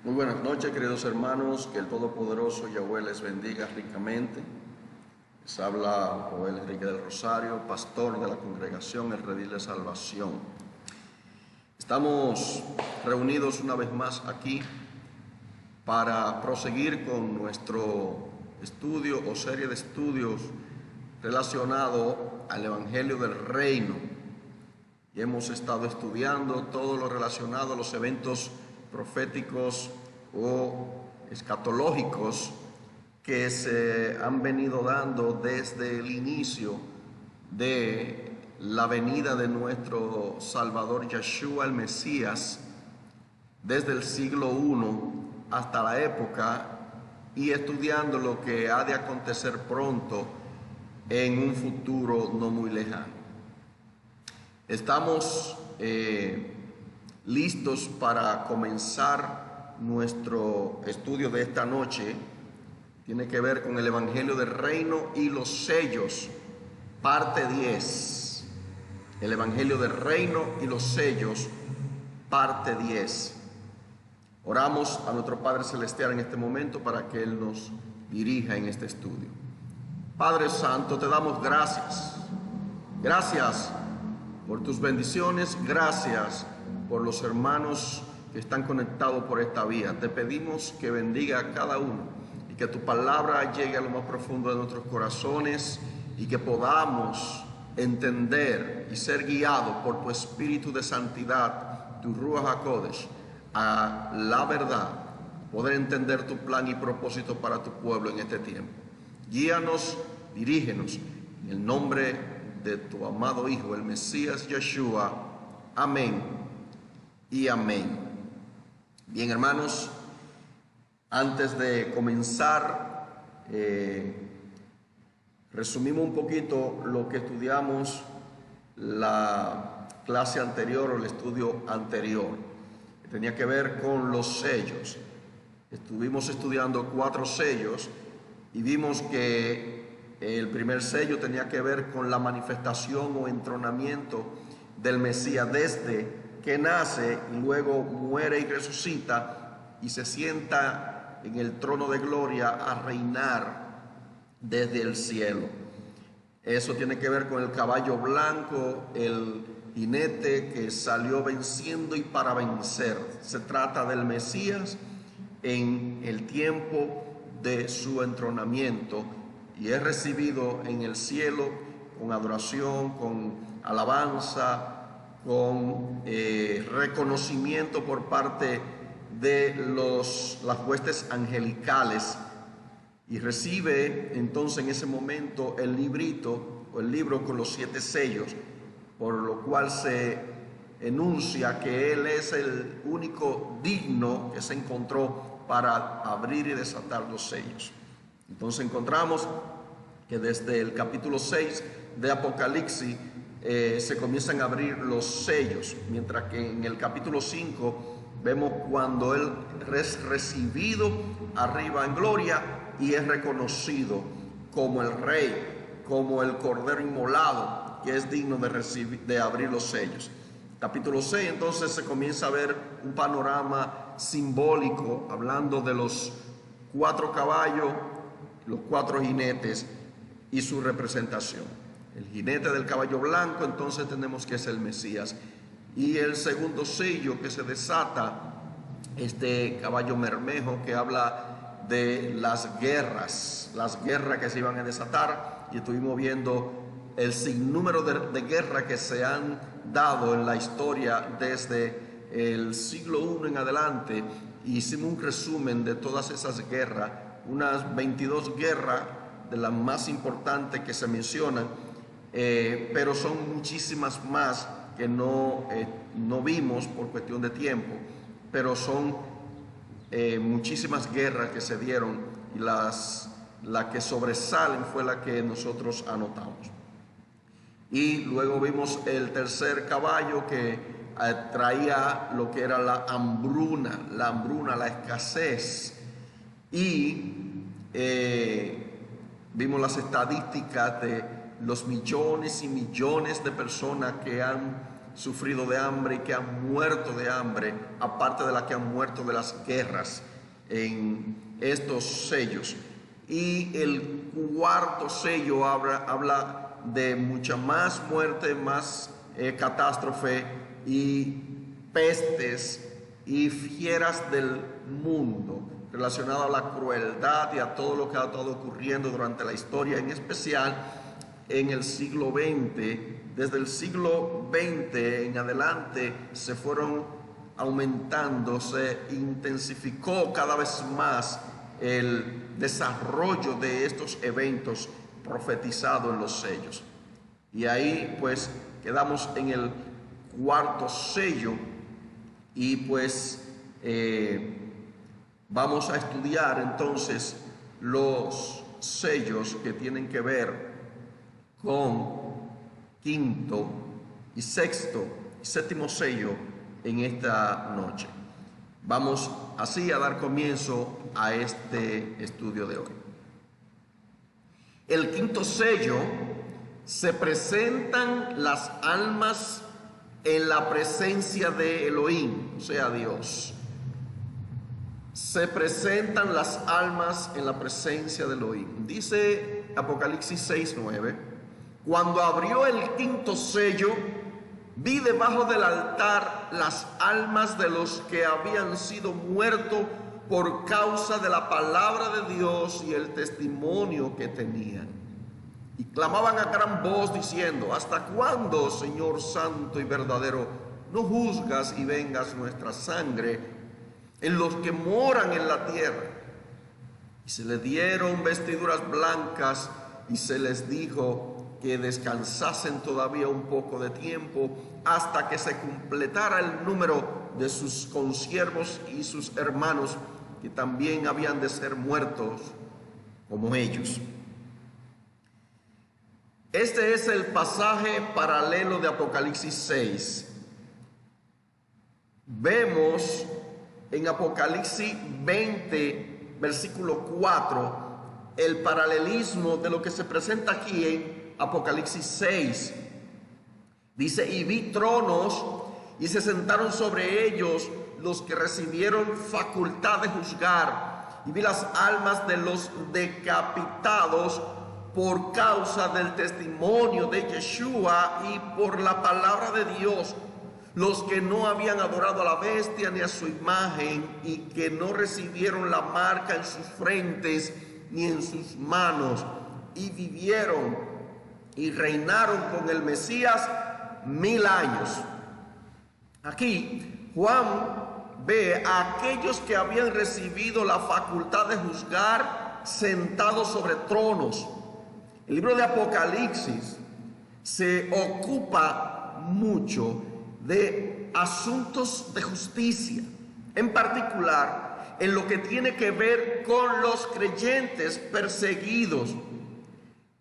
Muy buenas noches, queridos hermanos, que el Todopoderoso Yahweh les bendiga ricamente. Les habla Joel Enrique del Rosario, pastor de la congregación El Redil de Salvación. Estamos reunidos una vez más aquí para proseguir con nuestro estudio o serie de estudios relacionado al Evangelio del Reino. Y hemos estado estudiando todo lo relacionado a los eventos proféticos o escatológicos que se han venido dando desde el inicio de la venida de nuestro Salvador Yeshua el Mesías, desde el siglo I hasta la época, y estudiando lo que ha de acontecer pronto en un futuro no muy lejano. Estamos listos para comenzar nuestro estudio de esta noche. Tiene que ver con el Evangelio del Reino y los sellos, parte 10. El Evangelio del Reino y los sellos, parte 10. Oramos a nuestro Padre Celestial en este momento para que Él nos dirija en este estudio. Padre Santo, te damos gracias. Gracias por tus bendiciones, gracias por los hermanos que están conectados por esta vía. Te pedimos que bendiga a cada uno y que tu palabra llegue a lo más profundo de nuestros corazones y que podamos entender y ser guiados por tu espíritu de santidad, tu Ruach HaKodesh, a la verdad, poder entender tu plan y propósito para tu pueblo en este tiempo. Guíanos, dirígenos, en el nombre de tu amado Hijo, el Mesías Yeshua. Amén y amén. Bien, hermanos, antes de comenzar, resumimos un poquito lo que estudiamos la clase anterior o el estudio anterior, que tenía que ver con los sellos. Estuvimos estudiando 4 sellos y vimos que el primer sello tenía que ver con la manifestación o entronamiento del Mesías desde que nace y luego muere y resucita y se sienta en el trono de gloria a reinar desde el cielo. Eso tiene que ver con el caballo blanco, el jinete que salió venciendo y para vencer. Se trata del Mesías en el tiempo de su entronamiento y es recibido en el cielo con adoración, con alabanza, con reconocimiento por parte de las huestes angelicales, y recibe entonces en ese momento el librito o el libro con los 7 sellos, por lo cual se enuncia que él es el único digno que se encontró para abrir y desatar los sellos. Entonces encontramos que desde el capítulo 6 de Apocalipsis se comienzan a abrir los sellos, mientras que en el capítulo 5 vemos cuando él es recibido arriba en gloria y es reconocido como el Rey, como el Cordero inmolado, que es digno de abrir los sellos. Capítulo 6 entonces se comienza a ver un panorama simbólico, hablando de los 4 caballos, los 4 jinetes y su representación. El jinete del caballo blanco entonces tenemos que es el Mesías, y el segundo sello que se desata, este caballo bermejo, que habla de las guerras que se iban a desatar, y estuvimos viendo el sinnúmero de guerras que se han dado en la historia desde el siglo I en adelante. Hicimos un resumen de todas esas guerras, unas 22 guerras de las más importantes que se mencionan, pero son muchísimas más que no vimos por cuestión de tiempo, pero son muchísimas guerras que se dieron, y la que sobresalen fue la que nosotros anotamos. Y luego vimos el tercer caballo que traía lo que era la hambruna, la escasez, y vimos las estadísticas de los millones y millones de personas que han sufrido de hambre y que han muerto de hambre, aparte de las que han muerto de las guerras en estos sellos. Y el cuarto sello habla de mucha más muerte, más catástrofe y pestes y fieras del mundo, relacionado a la crueldad y a todo lo que ha estado ocurriendo durante la historia, en especial en el siglo XX. Desde el siglo XX en adelante se fueron aumentando, se intensificó cada vez más el desarrollo de estos eventos profetizados en los sellos. Y ahí pues quedamos en el cuarto sello y pues vamos a estudiar entonces los sellos que tienen que ver con quinto y sexto y séptimo sello en esta noche. Vamos así a dar comienzo a este estudio de hoy. El quinto sello: se presentan las almas en la presencia de Elohim, o sea, Dios. Se presentan las almas en la presencia de Elohim. Dice Apocalipsis 6:9: cuando abrió el quinto sello, vi debajo del altar las almas de los que habían sido muertos por causa de la palabra de Dios y el testimonio que tenían. Y clamaban a gran voz diciendo: ¿hasta cuándo, Señor santo y verdadero, no juzgas y vengas nuestra sangre en los que moran en la tierra? Y se les dieron vestiduras blancas y se les dijo que descansasen todavía un poco de tiempo hasta que se completara el número de sus consiervos y sus hermanos, que también habían de ser muertos como ellos. Este es el pasaje paralelo de Apocalipsis 6. Vemos en Apocalipsis 20, versículo 4, el paralelismo de lo que se presenta aquí en Apocalipsis 6. Dice: y vi tronos y se sentaron sobre ellos los que recibieron facultad de juzgar, y vi las almas de los decapitados por causa del testimonio de Yeshua y por la palabra de Dios, los que no habían adorado a la bestia ni a su imagen, y que no recibieron la marca en sus frentes ni en sus manos, y vivieron y reinaron con el Mesías 1000 años. Aquí Juan ve a aquellos que habían recibido la facultad de juzgar sentados sobre tronos. El libro de Apocalipsis se ocupa mucho de asuntos de justicia, en particular en lo que tiene que ver con los creyentes perseguidos.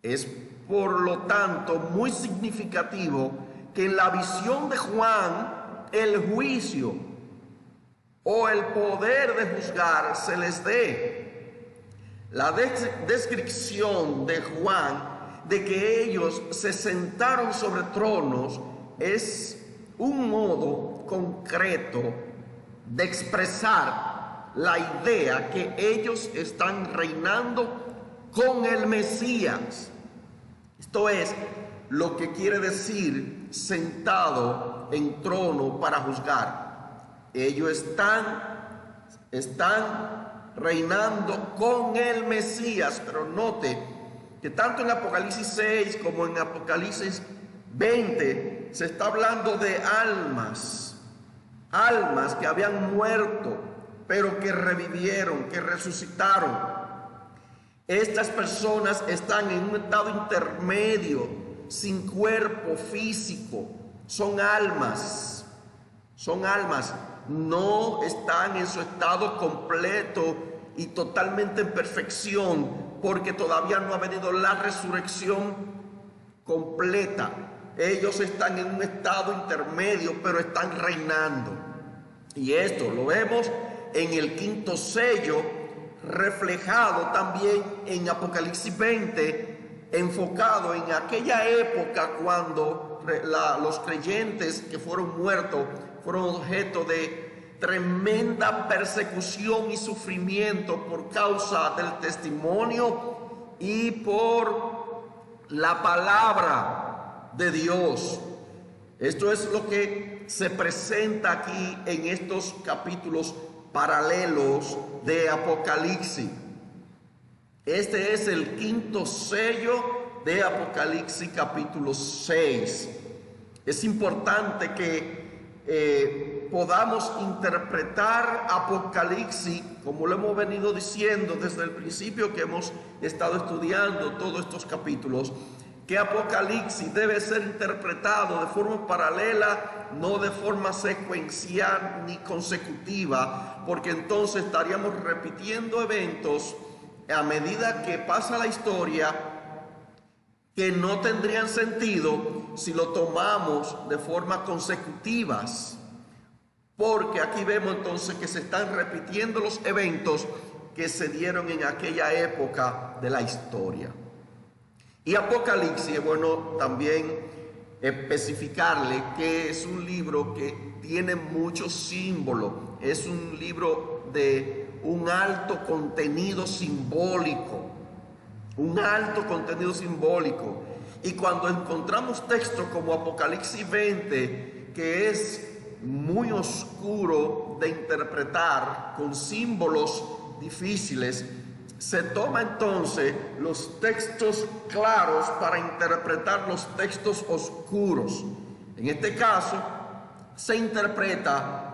Es por lo tanto muy significativo que en la visión de Juan el juicio o el poder de juzgar se les dé. La descripción de Juan de que ellos se sentaron sobre tronos es un modo concreto de expresar la idea que ellos están reinando con el Mesías. Esto es lo que quiere decir sentado en trono para juzgar. Ellos están reinando con el Mesías. Pero note que tanto en Apocalipsis 6 como en Apocalipsis 20 se está hablando de almas que habían muerto, pero que revivieron, que resucitaron. Estas personas están en un estado intermedio, sin cuerpo físico. Son almas, no están en su estado completo y totalmente en perfección, porque todavía no ha venido la resurrección completa. Ellos están en un estado intermedio, pero están reinando. Y esto lo vemos en el quinto sello, reflejado también en Apocalipsis 20, enfocado en aquella época cuando los creyentes que fueron muertos fueron objeto de tremenda persecución y sufrimiento por causa del testimonio y por la palabra de Dios. Esto es lo que se presenta aquí en estos capítulos paralelos de Apocalipsis. Este es el quinto sello de Apocalipsis capítulo 6. Es importante que podamos interpretar Apocalipsis, como lo hemos venido diciendo desde el principio que hemos estado estudiando todos estos capítulos, que Apocalipsis debe ser interpretado de forma paralela, no de forma secuencial ni consecutiva, porque entonces estaríamos repitiendo eventos a medida que pasa la historia que no tendrían sentido si lo tomamos de forma consecutivas, porque aquí vemos entonces que se están repitiendo los eventos que se dieron en aquella época de la historia. Y Apocalipsis, es bueno también especificarle que es un libro que tiene muchos símbolos, es un libro de un alto contenido simbólico, y cuando encontramos textos como Apocalipsis 20, que es muy oscuro de interpretar, con símbolos difíciles, se toma entonces los textos claros para interpretar los textos oscuros. En este caso, se interpreta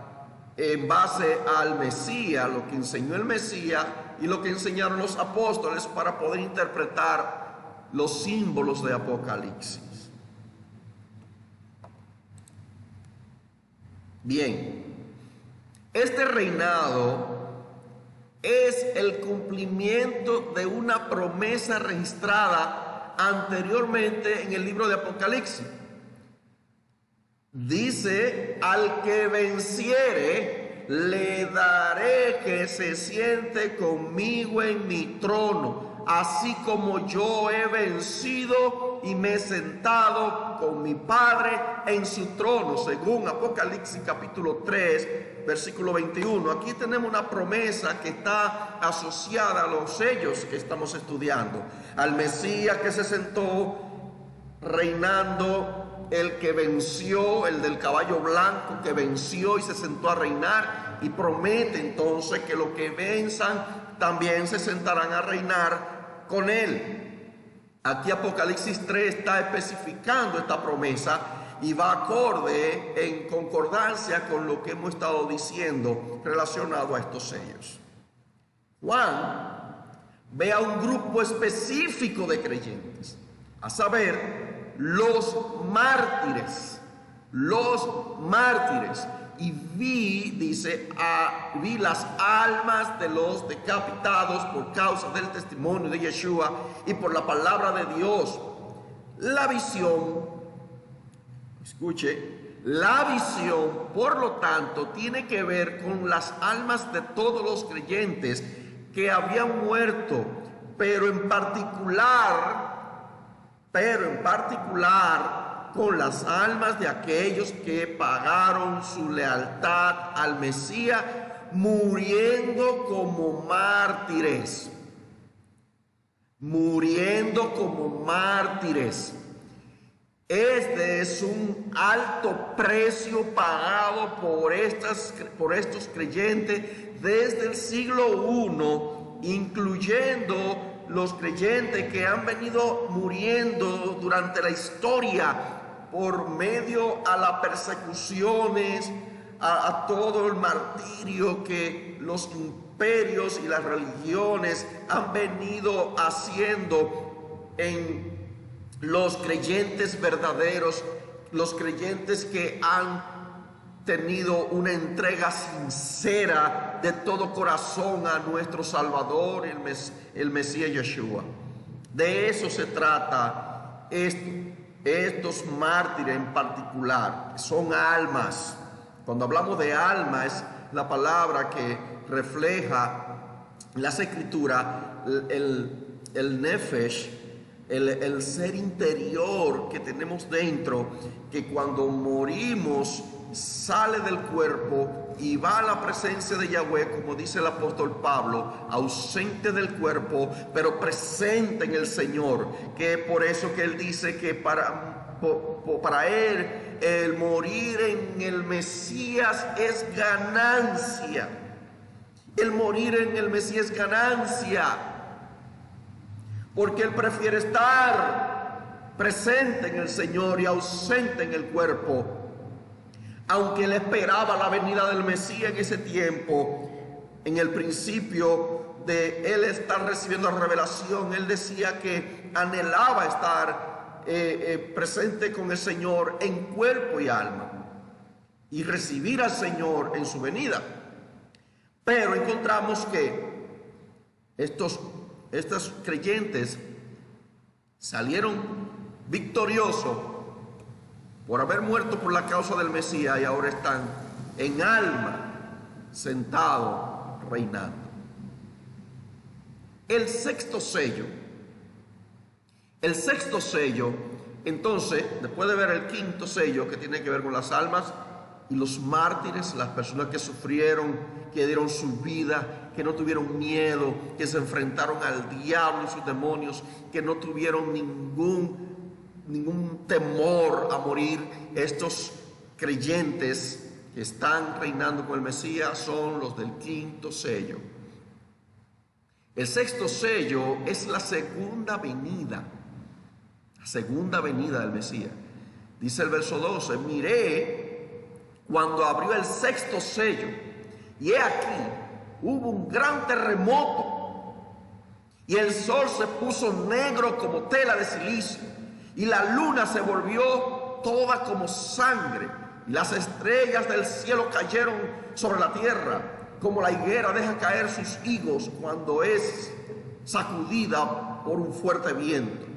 en base al Mesías, lo que enseñó el Mesías y lo que enseñaron los apóstoles para poder interpretar los símbolos de Apocalipsis. Bien, este reinado es el cumplimiento de una promesa registrada anteriormente en el libro de Apocalipsis. Dice: al que venciere, le daré que se siente conmigo en mi trono, así como yo he vencido y me he sentado con mi Padre en su trono, según Apocalipsis capítulo 3, versículo 21. Aquí tenemos una promesa que está asociada a los sellos que estamos estudiando. Al Mesías que se sentó reinando, el que venció, el del caballo blanco que venció y se sentó a reinar, y promete entonces que los que venzan también se sentarán a reinar con él. Aquí Apocalipsis 3 está especificando esta promesa y va acorde, en concordancia con lo que hemos estado diciendo relacionado a estos sellos. Juan ve a un grupo específico de creyentes, a saber, los mártires, y vi las almas de los decapitados por causa del testimonio de Yeshua y por la palabra de Dios. La visión, escuche, la visión, por lo tanto, tiene que ver con las almas de todos los creyentes que habían muerto, pero en particular con las almas de aquellos que pagaron su lealtad al Mesías, muriendo como mártires. Este es un alto precio pagado por estos creyentes desde el siglo I, incluyendo los creyentes que han venido muriendo durante la historia por medio a las persecuciones, a todo el martirio que los imperios y las religiones han venido haciendo en los creyentes verdaderos, los creyentes que han tenido una entrega sincera de todo corazón a nuestro Salvador, el Mesías Yeshua. De eso se trata estos mártires en particular. Son almas. Cuando hablamos de alma, es la palabra que refleja las escrituras, el nefesh, el ser interior que tenemos dentro, que cuando morimos sale del cuerpo y va a la presencia de Yahweh, como dice el apóstol Pablo, ausente del cuerpo, pero presente en el Señor, que por eso que él dice que para él el morir en el Mesías es ganancia. El morir en el Mesías es ganancia, porque él prefiere estar presente en el Señor y ausente en el cuerpo. Aunque él esperaba la venida del Mesías en ese tiempo, en el principio de él estar recibiendo la revelación, él decía que anhelaba estar presente con el Señor en cuerpo y alma y recibir al Señor en su venida. Pero encontramos que estos creyentes salieron victoriosos por haber muerto por la causa del Mesías y ahora están en alma sentados reinando. El sexto sello, entonces, después de ver el quinto sello, que tiene que ver con las almas y los mártires, las personas que sufrieron, que dieron su vida, que no tuvieron miedo, que se enfrentaron al diablo y sus demonios, que no tuvieron ningún temor a morir. Estos creyentes que están reinando con el Mesías son los del quinto sello. El sexto sello es la segunda venida del Mesías. Dice el verso 12: miré cuando abrió el sexto sello, y he aquí, hubo un gran terremoto, y el sol se puso negro como tela de silicio, y la luna se volvió toda como sangre, y las estrellas del cielo cayeron sobre la tierra, como la higuera deja caer sus higos cuando es sacudida por un fuerte viento.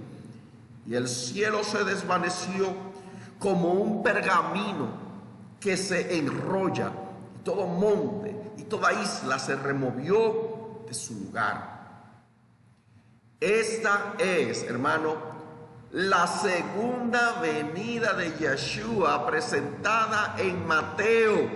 Y el cielo se desvaneció como un pergamino que se enrolla, y todo monte y toda isla se removió de su lugar. Esta es, hermano, la segunda venida de Yeshua presentada en Mateo.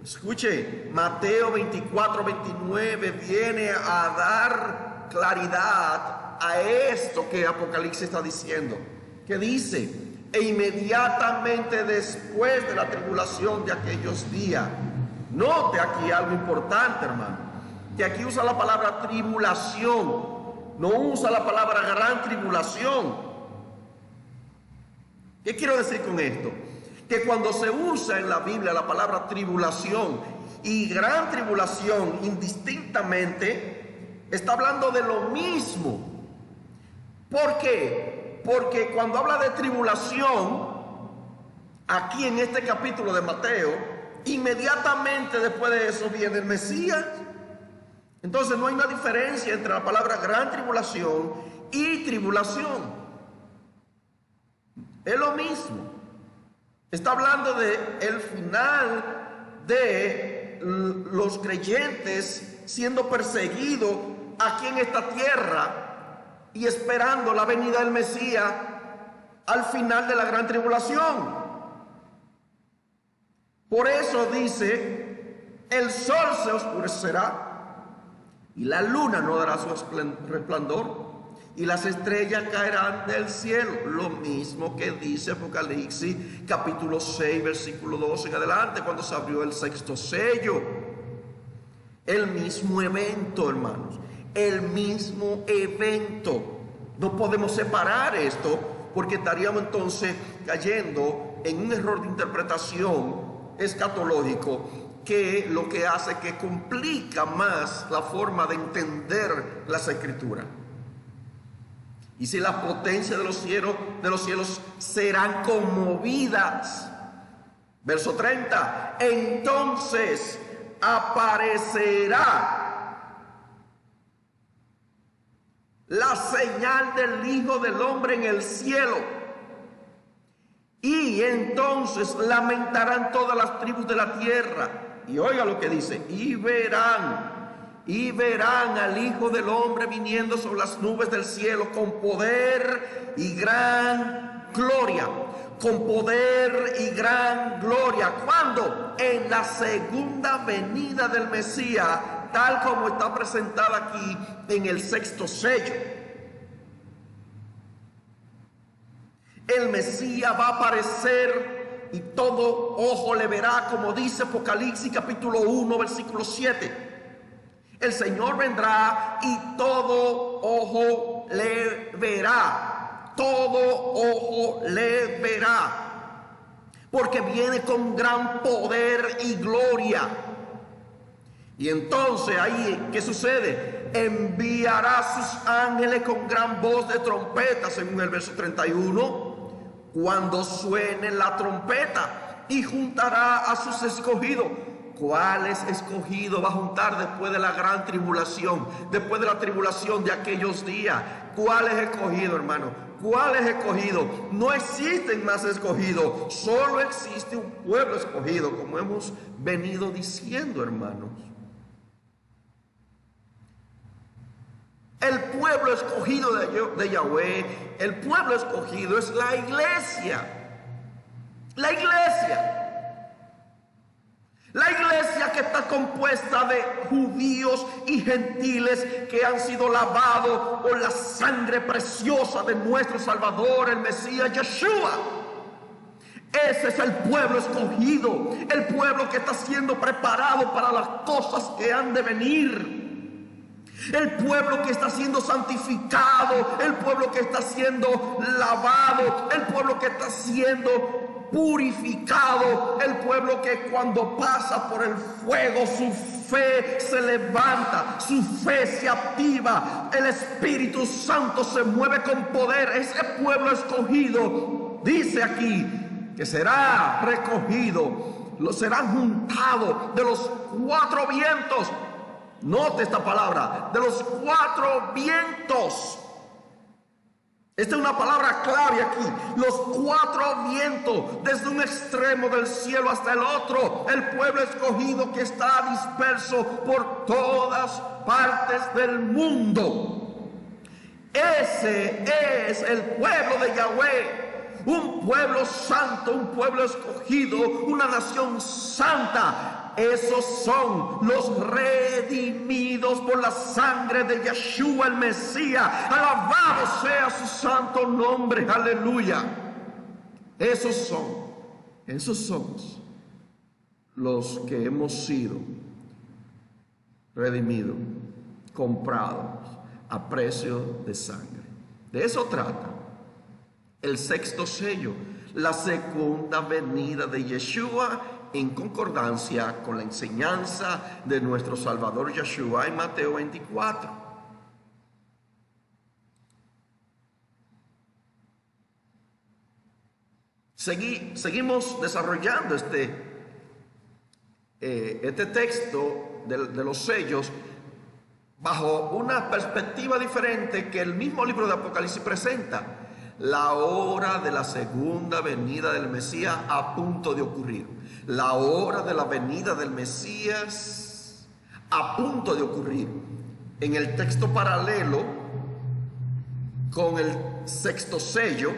Escuche, Mateo 24-29 viene a dar claridad a esto que Apocalipsis está diciendo, que dice: e inmediatamente después de la tribulación de aquellos días. Note aquí algo importante, hermano, que aquí usa la palabra tribulación, no usa la palabra gran tribulación. ¿Qué quiero decir con esto? Que cuando se usa en la Biblia la palabra tribulación y gran tribulación indistintamente, está hablando de lo mismo. ¿Por qué? Porque cuando habla de tribulación, aquí en este capítulo de Mateo, inmediatamente después de eso viene el Mesías. Entonces no hay una diferencia entre la palabra gran tribulación y tribulación. Es lo mismo. Está hablando de el final de los creyentes siendo perseguidos aquí en esta tierra y esperando la venida del Mesías al final de la gran tribulación. Por eso dice: el sol se oscurecerá y la luna no dará su resplandor, y las estrellas caerán del cielo. Lo mismo que dice Apocalipsis capítulo 6 versículo 12 en adelante, cuando se abrió el sexto sello. El mismo evento, hermanos, el mismo evento. No podemos separar esto, porque estaríamos entonces cayendo en un error de interpretación escatológico, que lo que hace que complica más la forma de entender las Escrituras. Y si las potencias de los cielos serán conmovidas. Verso 30. Entonces aparecerá la señal del Hijo del Hombre en el cielo. Y entonces lamentarán todas las tribus de la tierra. Y oiga lo que dice: y verán y verán al Hijo del Hombre viniendo sobre las nubes del cielo con poder y gran gloria. Con poder y gran gloria. ¿Cuándo? En la segunda venida del Mesías, tal como está presentada aquí en el sexto sello. El Mesías va a aparecer y todo ojo le verá, como dice Apocalipsis capítulo 1 versículo 7. El Señor vendrá y todo ojo le verá. Todo ojo le verá. Porque viene con gran poder y gloria. Y entonces ahí, ¿qué sucede? Enviará a sus ángeles con gran voz de trompeta, según el verso 31. Cuando suene la trompeta, y juntará a sus escogidos. ¿Cuáles escogidos va a juntar después de la gran tribulación? Después de la tribulación de aquellos días. ¿Cuáles escogidos, hermano? ¿Cuáles escogidos? No existen más escogidos. Solo existe un pueblo escogido, como hemos venido diciendo, hermanos. El pueblo escogido de Yahweh, el pueblo escogido es la iglesia. La iglesia. La iglesia que está compuesta de judíos y gentiles que han sido lavados por la sangre preciosa de nuestro Salvador, el Mesías Yeshua. Ese es el pueblo escogido, el pueblo que está siendo preparado para las cosas que han de venir. El pueblo que está siendo santificado, el pueblo que está siendo lavado, el pueblo que está siendo purificado, el pueblo que cuando pasa por el fuego su fe se levanta, su fe se activa, el Espíritu Santo se mueve con poder. Ese pueblo escogido, dice aquí, que será recogido, lo serán juntados de los cuatro vientos. Note esta palabra, de los cuatro vientos. Esta es una palabra clave aquí. Los cuatro vientos, desde un extremo del cielo hasta el otro. El pueblo escogido que está disperso por todas partes del mundo. Ese es el pueblo de Yahweh. Un pueblo santo, un pueblo escogido, una nación santa. Esos son los redimidos por la sangre de Yeshua el Mesías. Alabado sea su santo nombre, aleluya. Esos somos los que hemos sido redimidos, comprados a precio de sangre. De eso trata el sexto sello, la segunda venida de Yeshua, en concordancia con la enseñanza de nuestro Salvador Yeshua en Mateo 24. Seguimos desarrollando este texto de los sellos bajo una perspectiva diferente que el mismo libro de Apocalipsis presenta. La hora de la segunda venida del Mesías a punto de ocurrir. La hora de la venida del Mesías a punto de ocurrir. En el texto paralelo con el sexto sello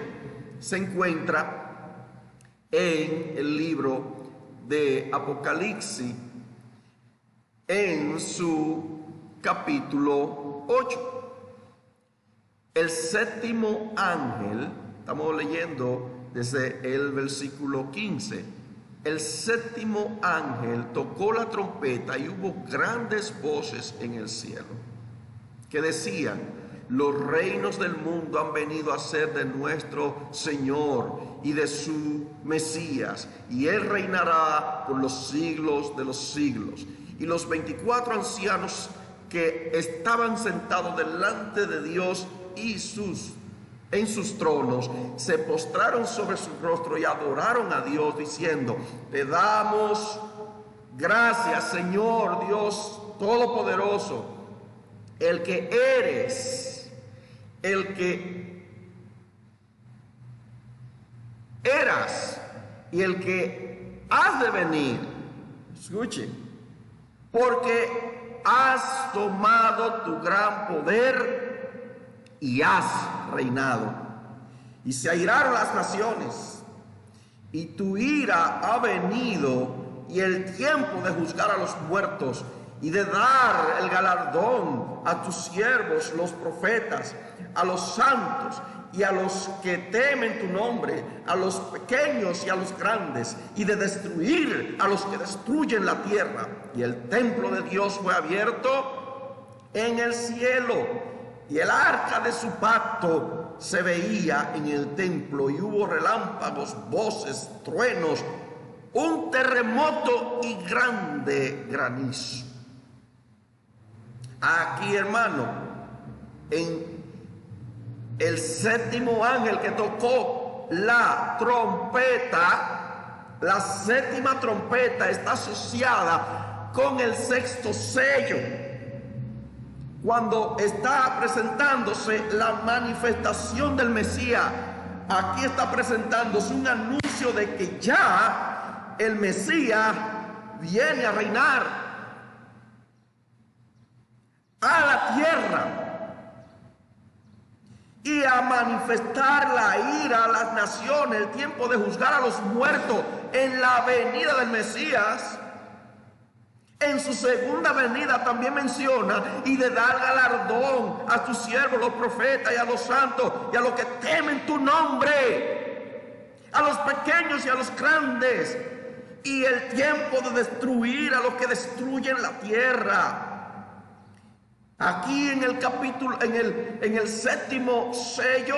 se encuentra en el libro de Apocalipsis en su capítulo 8. El séptimo ángel, estamos leyendo desde el versículo 15. El séptimo ángel tocó la trompeta y hubo grandes voces en el cielo que decían: los reinos del mundo han venido a ser de nuestro Señor y de su Mesías, y Él reinará por los siglos de los siglos. Y los 24 ancianos que estaban sentados delante de Dios en sus tronos, se postraron sobre su rostro y adoraron a Dios diciendo: te damos gracias, Señor Dios Todopoderoso, el que eres, el que eras y el que has de venir. Escuchen, porque has tomado tu gran poder y has reinado. Y se airaron las naciones, y tu ira ha venido, y el tiempo de juzgar a los muertos y de dar el galardón a tus siervos, los profetas, a los santos y a los que temen tu nombre, a los pequeños y a los grandes, y de destruir a los que destruyen la tierra. Y el templo de Dios fue abierto en el cielo, y el arca de su pacto se veía en el templo, y hubo relámpagos, voces, truenos, un terremoto y grande granizo. Aquí, hermano, en el séptimo ángel que tocó la trompeta, la séptima trompeta está asociada con el sexto sello, cuando está presentándose la manifestación del Mesías. Aquí está presentándose un anuncio de que ya el Mesías viene a reinar a la tierra y a manifestar la ira a las naciones, el tiempo de juzgar a los muertos en la venida del Mesías. En su segunda venida también menciona y de dar galardón a tus siervos, los profetas, y a los santos, y a los que temen tu nombre, a los pequeños y a los grandes, y el tiempo de destruir a los que destruyen la tierra. Aquí en el capítulo, en el séptimo sello,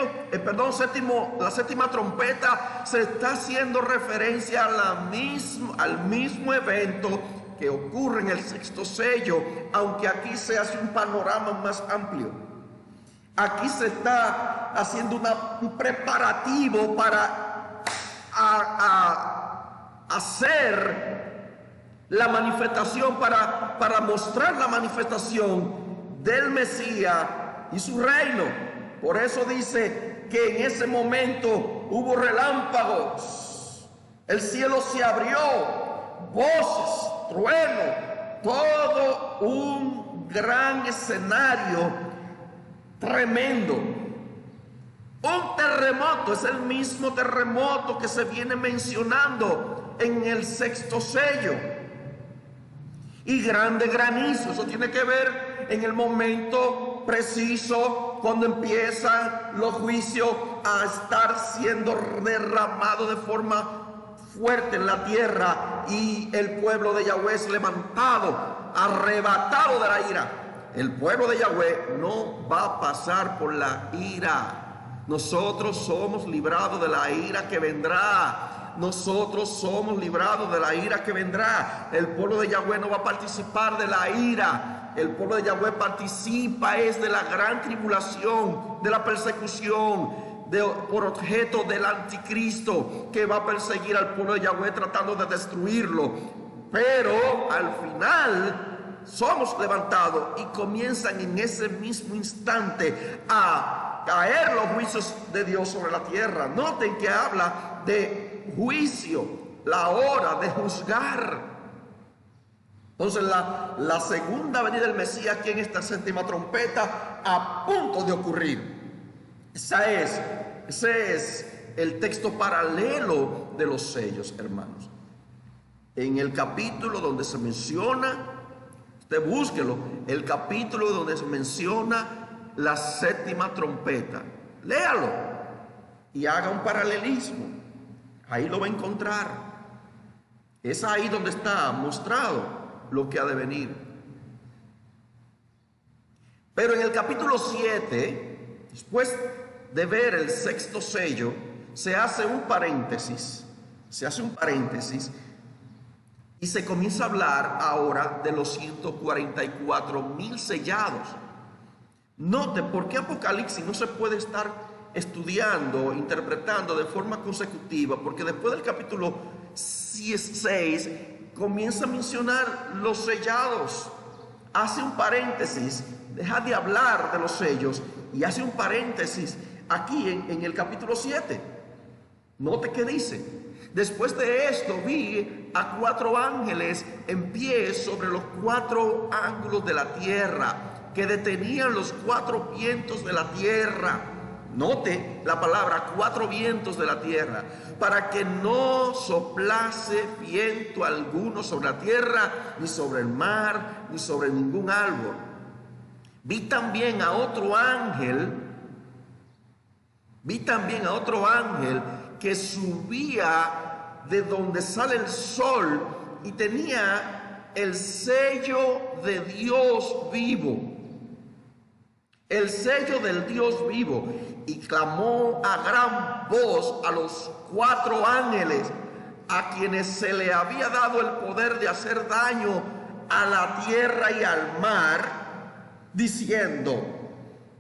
la séptima trompeta, se está haciendo referencia a al mismo evento que ocurre en el sexto sello, aunque aquí se hace un panorama más amplio. Aquí se está haciendo un preparativo para hacer la manifestación, para mostrar la manifestación del Mesías y su reino. Por eso dice que en ese momento hubo relámpagos, el cielo se abrió, voces, trueno, todo un gran escenario tremendo. Un terremoto, es el mismo terremoto que se viene mencionando en el sexto sello. Y grande granizo, eso tiene que ver en el momento preciso cuando empiezan los juicios a estar siendo derramados de forma fuerte en la tierra, y el pueblo de Yahweh es levantado, arrebatado de la ira. El pueblo de Yahweh no va a pasar por la ira. Nosotros somos librados de la ira que vendrá. Nosotros somos librados de la ira que vendrá. El pueblo de Yahweh no va a participar de la ira. El pueblo de Yahweh participa es de la gran tribulación, de la persecución, por objeto del anticristo, que va a perseguir al pueblo de Yahweh tratando de destruirlo. Pero al final somos levantados y comienzan en ese mismo instante a caer los juicios de Dios sobre la tierra. Noten que habla de juicio, la hora de juzgar. Entonces la segunda venida del Mesías aquí en esta séptima trompeta a punto de ocurrir. Ese es el texto paralelo de los sellos, hermanos. En el capítulo donde se menciona, usted búsquelo, el capítulo donde se menciona la séptima trompeta, léalo y haga un paralelismo. Ahí lo va a encontrar. Es ahí donde está mostrado lo que ha de venir. Pero en el capítulo 7, después de ver el sexto sello, se hace un paréntesis, y se comienza a hablar ahora de los 144,000 sellados. Note por qué Apocalipsis no se puede estar estudiando, interpretando de forma consecutiva, porque después del capítulo 6 comienza a mencionar los sellados, hace un paréntesis, deja de hablar de los sellos y hace un paréntesis aquí en el capítulo 7. Note que dice: después de esto vi a 4 ángeles en pie sobre los 4 ángulos de la tierra, que detenían los 4 vientos de la tierra. Note la palabra 4 vientos de la tierra, para que no soplase viento alguno sobre la tierra, ni sobre el mar, ni sobre ningún árbol. Vi también a otro ángel que subía de donde sale el sol y tenía el sello de Dios vivo. El sello del Dios vivo, y clamó a gran voz a los 4 ángeles a quienes se le había dado el poder de hacer daño a la tierra y al mar, diciendo: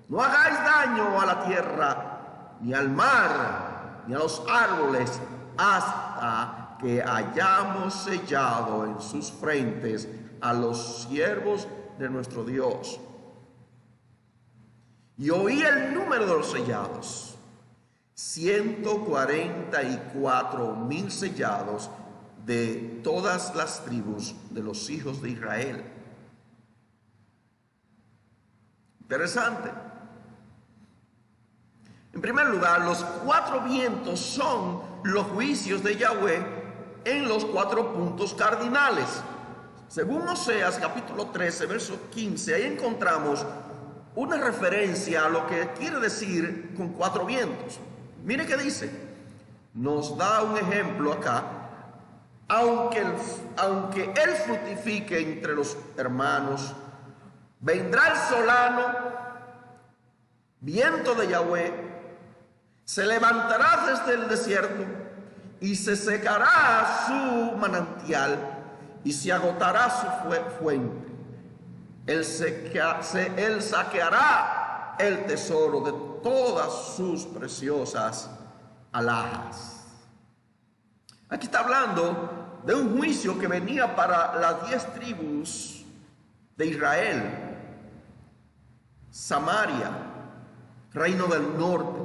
no hagáis daño a la tierra, ni al mar, ni a los árboles, hasta que hayamos sellado en sus frentes a los siervos de nuestro Dios. Y oí el número de los sellados: 144,000 sellados de todas las tribus de los hijos de Israel. Interesante. En primer lugar, los 4 vientos son los juicios de Yahweh en los 4 puntos cardinales. Según Oseas capítulo 13, verso 15, ahí encontramos una referencia a lo que quiere decir con 4 vientos. Mire qué dice. Nos da un ejemplo acá. Aunque él fructifique entre los hermanos, vendrá el solano, viento de Yahweh, se levantará desde el desierto y se secará su manantial y se agotará su fuente. Él saqueará el tesoro de todas sus preciosas alhajas. Aquí está hablando de un juicio que venía para las 10 tribus de Israel: Samaria, reino del norte,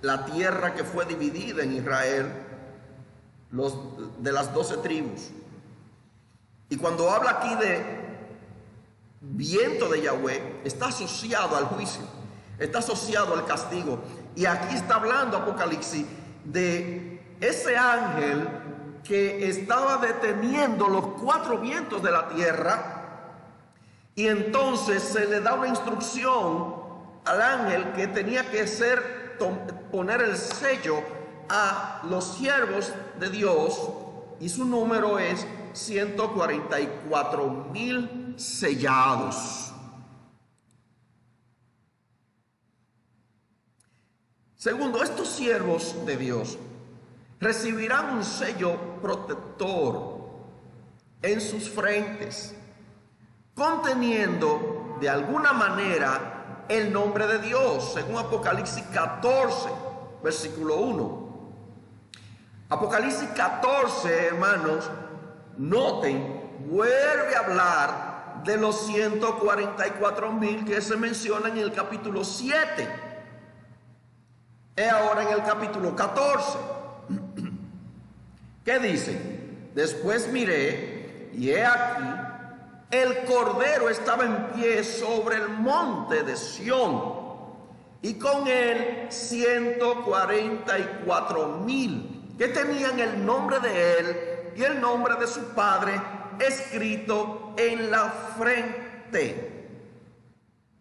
la tierra que fue dividida en Israel, de las 12 tribus. Y cuando habla aquí de viento de Yahweh, está asociado al juicio, está asociado al castigo. Y aquí está hablando Apocalipsis de ese ángel que estaba deteniendo los 4 vientos de la tierra, y entonces se le da una instrucción al ángel que tenía que poner el sello a los siervos de Dios, y su número es 144,000 sellados. Segundo, estos siervos de Dios recibirán un sello protector en sus frentes, conteniendo de alguna manera el nombre de Dios, según Apocalipsis 14, versículo 1. Apocalipsis 14, hermanos, noten, vuelve a hablar de los 144,000 que se mencionan en el capítulo 7. Es ahora en el capítulo 14. ¿Qué dice? Después miré, y he aquí, el Cordero estaba en pie sobre el monte de Sión, y con él 144,000 que tenían el nombre de él y el nombre de su padre escrito en la frente.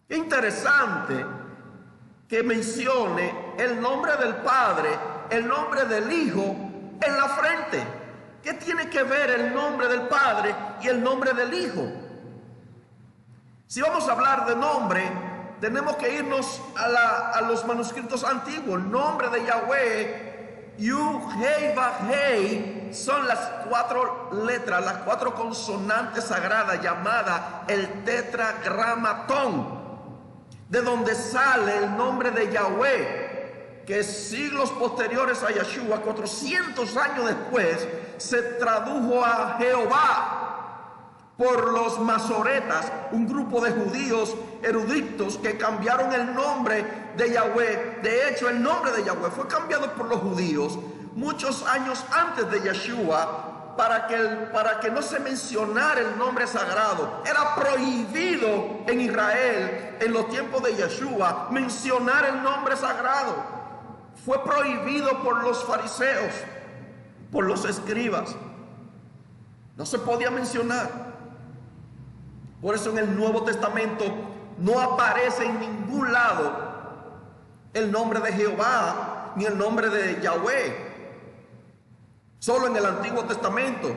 Qué interesante que mencione el nombre del Padre, el nombre del Hijo en la frente. ¿Qué tiene que ver el nombre del Padre y el nombre del Hijo? Si vamos a hablar de nombre, tenemos que irnos a los manuscritos antiguos. El nombre de Yahweh, Yud, Hei, Vav, Hei, son las 4 letras, las 4 consonantes sagradas llamadas el tetragramatón, de donde sale el nombre de Yahweh, que siglos posteriores a Yeshua, 400 años después, se tradujo a Jehová por los masoretas, un grupo de judíos eruditos que cambiaron el nombre de Yahweh. De hecho, el nombre de Yahweh fue cambiado por los judíos muchos años antes de Yeshua, para que no se mencionara el nombre sagrado. Era prohibido en Israel en los tiempos de Yeshua mencionar el nombre sagrado. Fue prohibido por los fariseos, por los escribas. No se podía mencionar. Por eso en el Nuevo Testamento no aparece en ningún lado el nombre de Jehová ni el nombre de Yahweh. Solo en el Antiguo Testamento.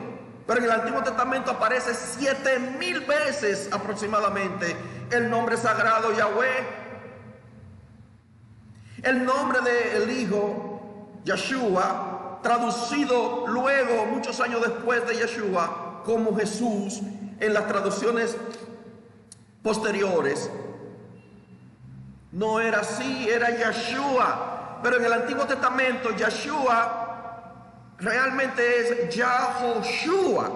Pero en el Antiguo Testamento aparece 7000 veces aproximadamente el nombre sagrado Yahweh. El nombre del Hijo, Yeshua, traducido luego, muchos años después de Yeshua, como Jesús, en las traducciones posteriores, no era así, era Yeshua. Pero en el Antiguo Testamento, Yeshua realmente es Yahoshua,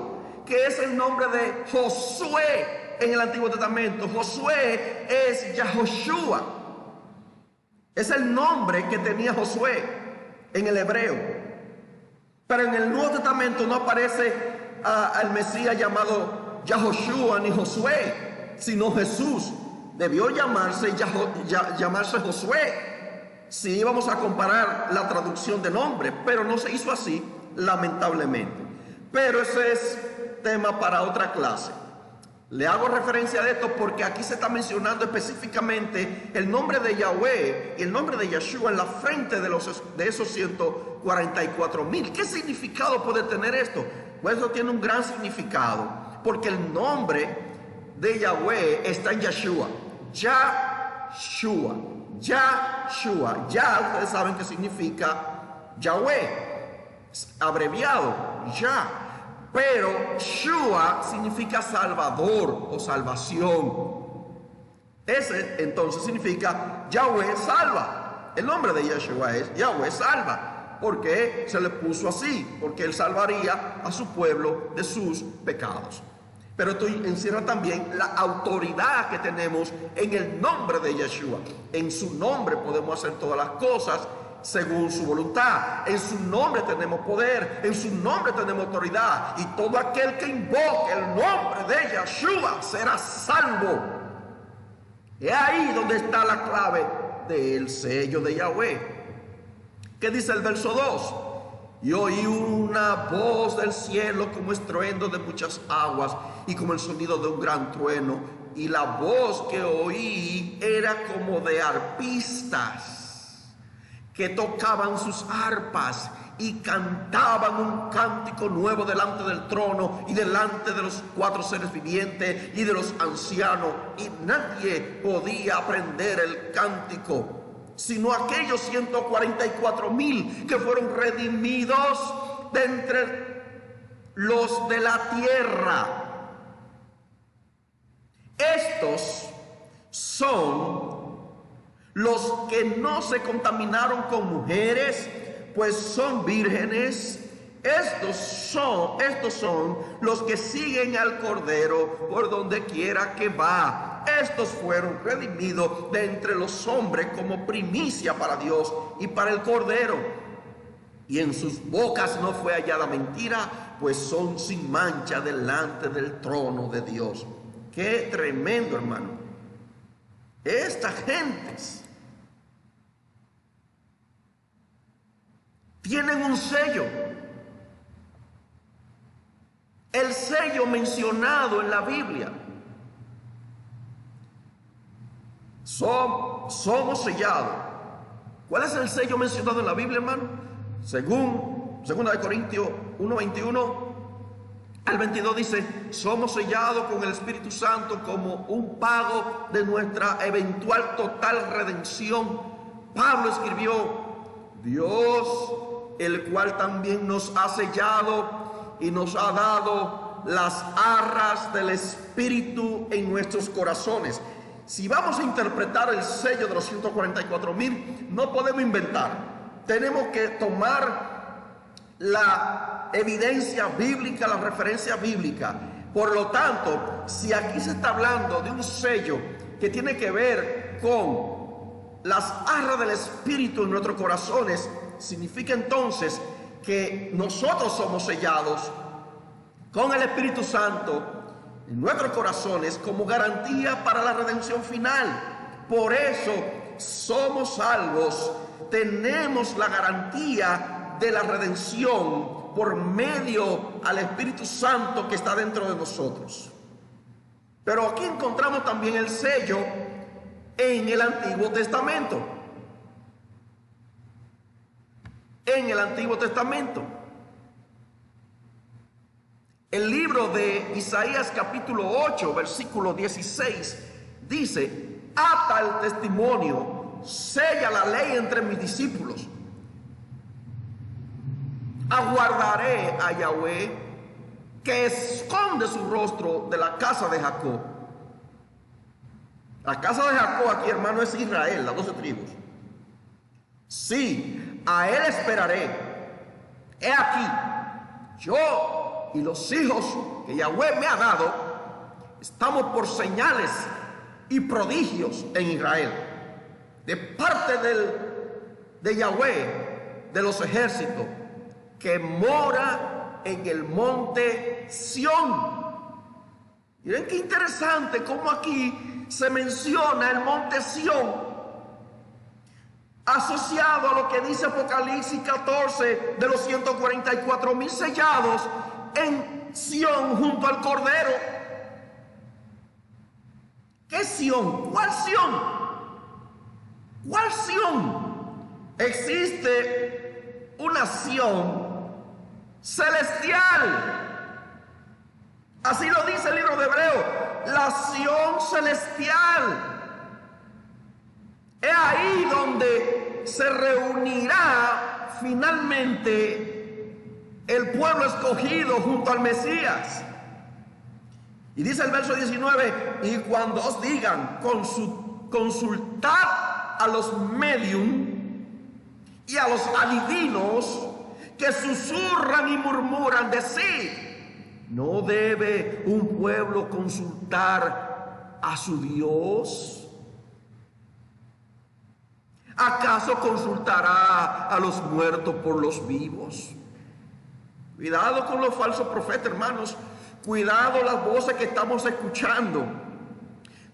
que es el nombre de Josué en el Antiguo Testamento. Josué es Yahoshua. Es el nombre que tenía Josué en el hebreo. Pero en el Nuevo Testamento no aparece al Mesías llamado Yahoshua ni Josué, sino Jesús. Debió llamarse Josué si íbamos a comparar la traducción de nombre, pero no se hizo así, lamentablemente. Pero ese es tema para otra clase. Le hago referencia a esto porque aquí se está mencionando específicamente el nombre de Yahweh y el nombre de Yeshua en la frente de esos 144,000. ¿Qué significado puede tener esto? Pues eso tiene un gran significado, porque el nombre de Yahweh está en Yeshua. Yahshua. Yahshua, ya ustedes saben que significa Yahweh, abreviado, ya, pero Shua significa salvador o salvación. Ese entonces significa Yahweh salva. El nombre de Yeshua es Yahweh salva. ¿Por qué se le puso así? Porque él salvaría a su pueblo de sus pecados. Pero esto encierra también la autoridad que tenemos en el nombre de Yeshua. En su nombre podemos hacer todas las cosas según su voluntad. En su nombre tenemos poder, en su nombre tenemos autoridad. Y todo aquel que invoque el nombre de Yeshua será salvo. Es ahí donde está la clave del sello de Yahweh. ¿Qué dice el verso 2? Y oí una voz del cielo como estruendo de muchas aguas y como el sonido de un gran trueno. Y la voz que oí era como de arpistas que tocaban sus arpas y cantaban un cántico nuevo delante del trono y delante de los 4 seres vivientes y de los ancianos. Y nadie podía aprender el cántico sino aquellos 144,000 que fueron redimidos de entre los de la tierra. Estos son los que no se contaminaron con mujeres, pues son vírgenes. Estos son los que siguen al Cordero por donde quiera que va. Estos fueron redimidos de entre los hombres como primicia para Dios y para el Cordero. Y en sus bocas no fue hallada mentira, pues son sin mancha delante del trono de Dios. Qué tremendo, hermano. Estas gentes tienen un sello. El sello mencionado en la Biblia. Somos sellados. ¿Cuál es el sello mencionado en la Biblia, hermano? Según 2 Corintios 1:21 al 22 dice: somos sellados con el Espíritu Santo como un pago de nuestra eventual total redención. Pablo escribió: Dios, el cual también nos ha sellado y nos ha dado las arras del Espíritu en nuestros corazones. Si vamos a interpretar el sello de los 144,000, no podemos inventar. Tenemos que tomar la evidencia bíblica, la referencia bíblica. Por lo tanto, si aquí se está hablando de un sello que tiene que ver con las arras del Espíritu en nuestros corazones, significa entonces que nosotros somos sellados con el Espíritu Santo en nuestros corazones como garantía para la redención final. Por eso somos salvos, tenemos la garantía de la redención por medio al Espíritu Santo que está dentro de nosotros. Pero aquí encontramos también el sello en el Antiguo Testamento. En el Antiguo Testamento. El libro de Isaías capítulo 8, versículo 16, dice: ata el testimonio, sella la ley entre mis discípulos. Aguardaré a Yahweh, que esconde su rostro de la casa de Jacob. La casa de Jacob aquí, hermano, es Israel, las 12 tribus. Sí, a él esperaré. He aquí, yo y los hijos que Yahweh me ha dado, estamos por señales y prodigios en Israel, de parte de Yahweh de los ejércitos, que mora en el monte Sión. Miren qué interesante cómo aquí se menciona el monte Sión asociado a lo que dice Apocalipsis 14 de los 144,000 sellados en Sión junto al Cordero. ¿Qué Sión? ¿Cuál Sión? ¿Cuál Sión? Existe una Sión celestial. Así lo dice el libro de Hebreo, la Sión celestial. Es ahí donde se reunirá finalmente el pueblo escogido junto al Mesías. Y dice el verso 19, y cuando os digan, consultad a los medium y a los adivinos que susurran y murmuran de sí. ¿No debe un pueblo consultar a su Dios? ¿Acaso consultará a los muertos por los vivos? Cuidado con los falsos profetas, hermanos. Cuidado las voces que estamos escuchando.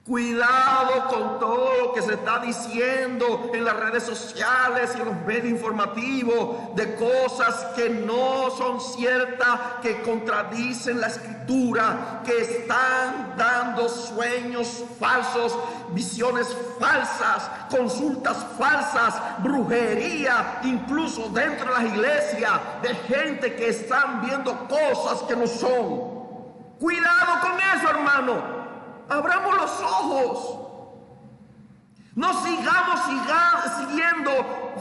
Cuidado con todo lo que se está diciendo en las redes sociales y en los medios informativos de cosas que no son ciertas, que contradicen la Escritura, que están dando sueños falsos, visiones falsas, consultas falsas, brujería, incluso dentro de las iglesias, de gente que están viendo cosas que no son. Cuidado con eso, hermano. Abramos los ojos. No sigamos siguiendo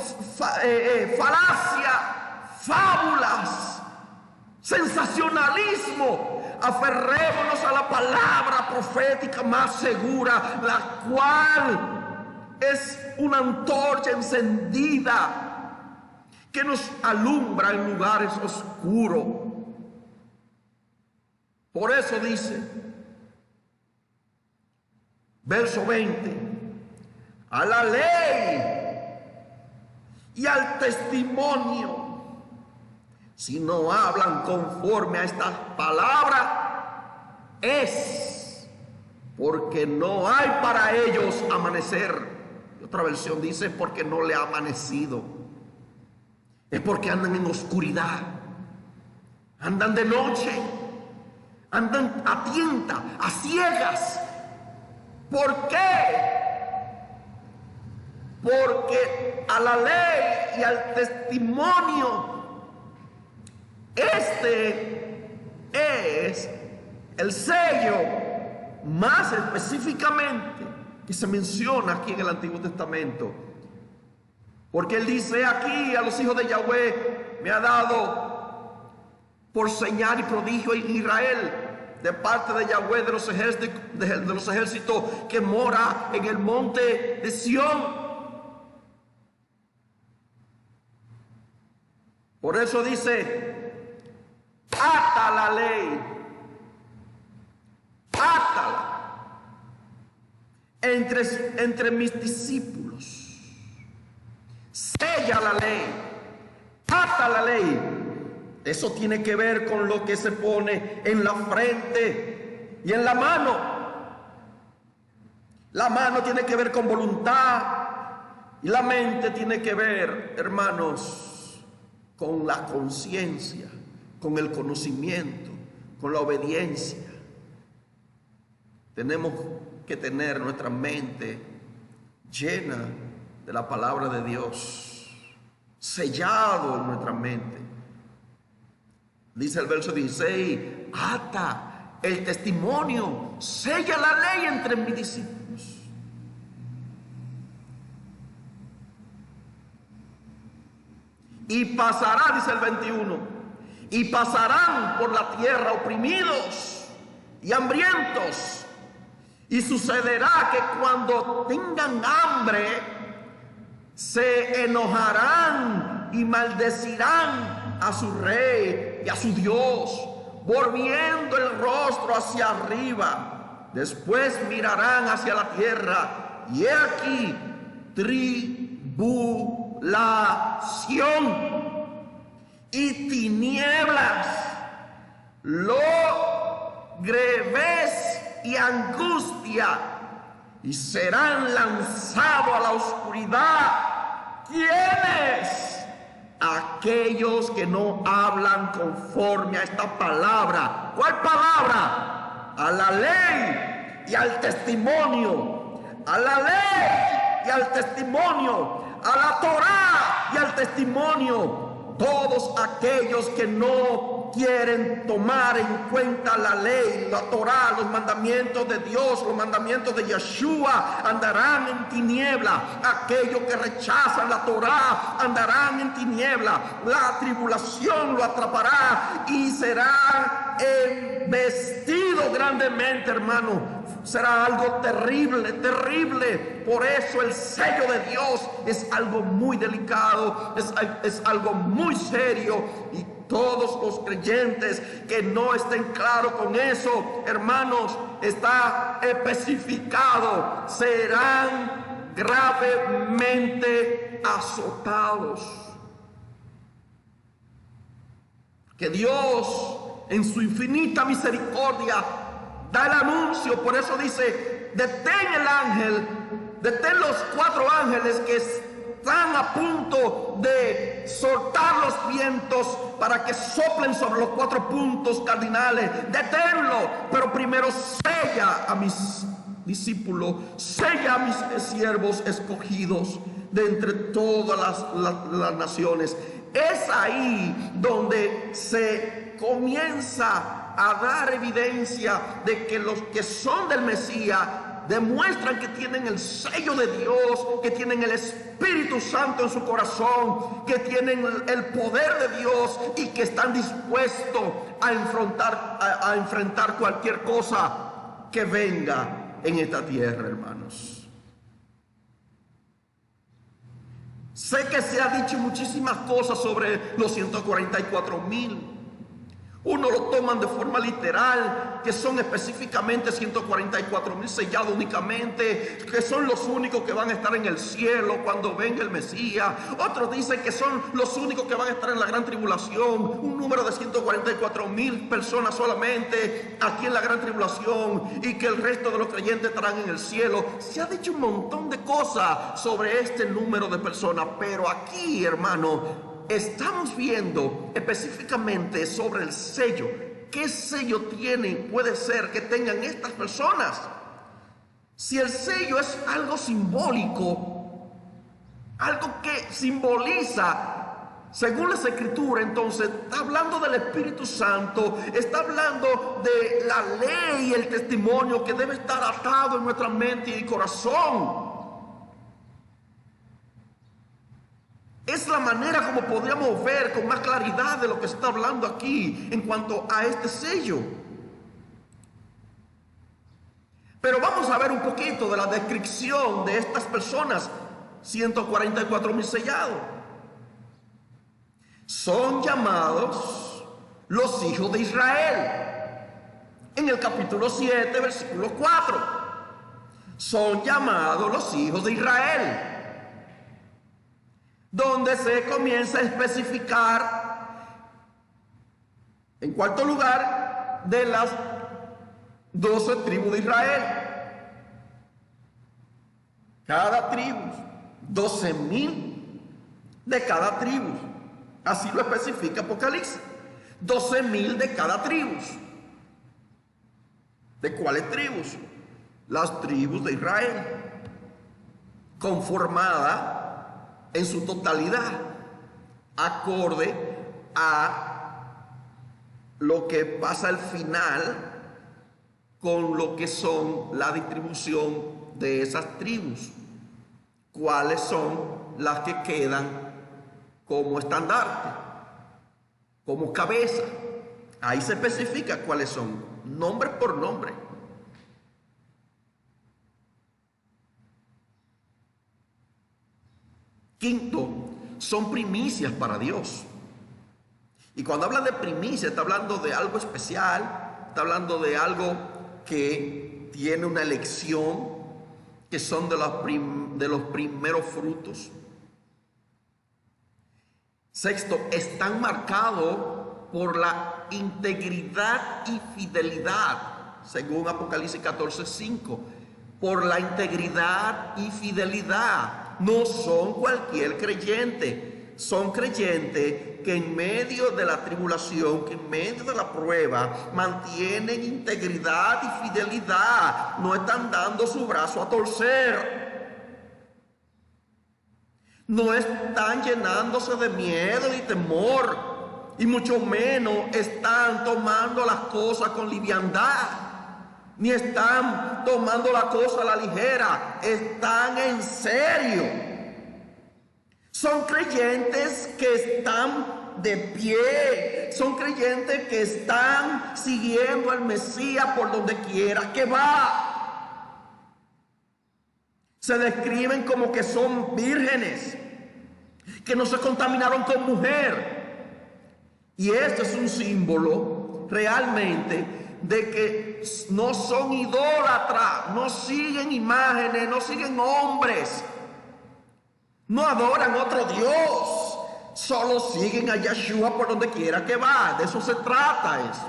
falacia, fábulas, sensacionalismo. Aferrémonos a la palabra profética más segura, la cual es una antorcha encendida que nos alumbra en lugares oscuros. Por eso dice, verso 20, a la ley y al testimonio, si no hablan conforme a esta palabra, es porque no hay para ellos amanecer. Y otra versión dice, porque no le ha amanecido. Es porque andan en oscuridad, andan de noche, andan a tientas, a ciegas. ¿Por qué? Porque a la ley y al testimonio, este es el sello más específicamente que se menciona aquí en el Antiguo Testamento. Porque él dice aquí a los hijos de Yahweh, me ha dado por señal y prodigio en Israel, de parte de Yahweh de los ejércitos que mora en el monte de Sión. Por eso dice, ata la ley, átala, entre mis discípulos. Sella la ley, ata la ley. Eso tiene que ver con lo que se pone en la frente y en la mano. La mano tiene que ver con voluntad y la mente tiene que ver, hermanos, con la conciencia, con el conocimiento, con la obediencia. Tenemos que tener nuestra mente llena de la palabra de Dios, sellado en nuestra mente. Dice el verso 16, ata el testimonio, sella la ley entre mis discípulos. Y pasará, dice el 21, y pasarán por la tierra oprimidos y hambrientos. Y sucederá que cuando tengan hambre, se enojarán y maldecirán a su rey y a su Dios, volviendo el rostro hacia arriba. Después mirarán hacia la tierra, y he aquí tribulación y tinieblas, logrevez y angustia, y serán lanzados a la oscuridad. ¿Quiénes? Aquellos que no hablan conforme a esta palabra. ¿Cuál palabra? A la ley y al testimonio. A la ley y al testimonio. A la Torá y al testimonio. Todos aquellos que no quieren tomar en cuenta la ley, la Torá, los mandamientos de Dios, los mandamientos de Yeshua, andarán en tiniebla. Aquellos que rechazan la Torá andarán en tiniebla. La tribulación lo atrapará y será embestido grandemente, hermano. Será algo terrible, terrible. Por eso el sello de Dios es algo muy delicado, es algo muy serio. Y todos los creyentes que no estén claros con eso, hermanos, está especificado, serán gravemente azotados. Que Dios, en su infinita misericordia, da el anuncio. Por eso dice, detén el ángel, detén los 4 ángeles que están a punto de soltar los vientos para que soplen sobre los 4 puntos cardinales. Deténlo, pero primero sella a mis discípulos, sella a mis siervos escogidos de entre todas las naciones. Es ahí donde se comienza a dar evidencia de que los que son del Mesías demuestran que tienen el sello de Dios, que tienen el Espíritu Santo en su corazón, que tienen el poder de Dios y que están dispuestos a enfrentar cualquier cosa que venga en esta tierra, hermanos. Sé que se ha dicho muchísimas cosas sobre los 144,000. Uno lo toman de forma literal, que son específicamente 144,000 sellados únicamente, que son los únicos que van a estar en el cielo cuando venga el Mesías. Otros dicen que son los únicos que van a estar en la gran tribulación, un número de 144,000 personas solamente aquí en la gran tribulación, y que el resto de los creyentes estarán en el cielo. Se ha dicho un montón de cosas sobre este número de personas, pero aquí, hermano, estamos viendo específicamente sobre el sello. ¿Qué sello puede ser que tengan estas personas? Si el sello es algo simbólico, algo que simboliza, según las Escrituras, entonces está hablando del Espíritu Santo, está hablando de la ley y el testimonio que debe estar atado en nuestra mente y corazón. Es la manera como podríamos ver con más claridad de lo que se está hablando aquí en cuanto a este sello. Pero vamos a ver un poquito de la descripción de estas personas, 144,000 sellados. Son llamados los hijos de Israel. En el capítulo 7, versículo 4. son llamados los hijos de Israel, donde se comienza a especificar, en cuarto lugar, de las 12 tribus de Israel. Cada tribu, 12,000 de cada tribu. Así lo especifica Apocalipsis. 12,000 de cada tribu. ¿De cuáles tribus? Las tribus de Israel, conformada en su totalidad, acorde a lo que pasa al final con lo que son la distribución de esas tribus. ¿Cuáles son las que quedan como estandarte, como cabeza? Ahí se especifica cuáles son, nombre por nombre. Quinto, son primicias para Dios. Y cuando habla de primicia, está hablando de algo especial, está hablando de algo que tiene una elección, que son de los primeros frutos. Sexto, están marcados por la integridad y fidelidad, según Apocalipsis 14:5, por la integridad y fidelidad. No son cualquier creyente, son creyentes que en medio de la tribulación, que en medio de la prueba, mantienen integridad y fidelidad, no están dando su brazo a torcer, no están llenándose de miedo y temor, y mucho menos están tomando las cosas con liviandad, ni están tomando la cosa a la ligera, están en serio. Son creyentes que están de pie, son creyentes que están siguiendo al Mesías por donde quiera que va. Se describen como que son vírgenes, que no se contaminaron con mujer. Y este es un símbolo realmente de que no son idólatras, no siguen imágenes, no siguen hombres, no adoran otro Dios, solo siguen a Yeshua por donde quiera que va. De eso se trata eso.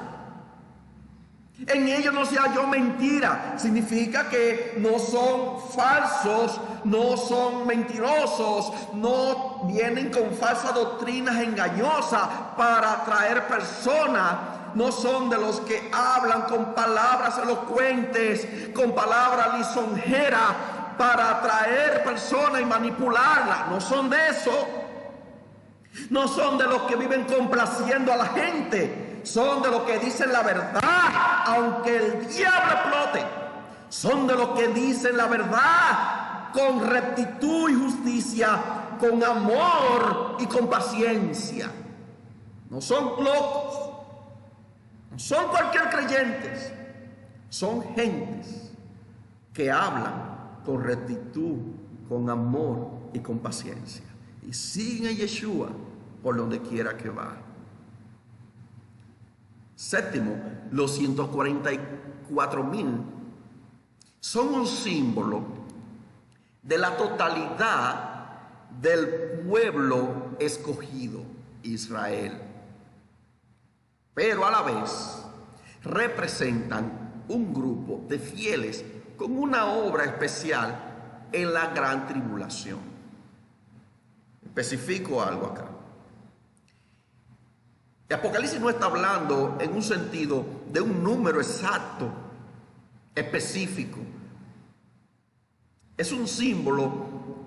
En ellos no se halló mentira, significa que no son falsos, no son mentirosos, no vienen con falsas doctrinas engañosas para atraer personas. No son de los que hablan con palabras elocuentes, con palabras lisonjeras para atraer personas y manipularlas. No son de eso. No son de los que viven complaciendo a la gente. Son de los que dicen la verdad, aunque el diablo explote. Son de los que dicen la verdad con rectitud y justicia, con amor y con paciencia. No son locos. Son cualquier creyentes, son gentes que hablan con rectitud, con amor y con paciencia, y siguen a Yeshua por donde quiera que va. Séptimo, los 144,000 son un símbolo de la totalidad del pueblo escogido, Israel. Pero a la vez representan un grupo de fieles con una obra especial en la gran tribulación. Especifico algo acá. El Apocalipsis no está hablando en un sentido de un número exacto, específico. Es un símbolo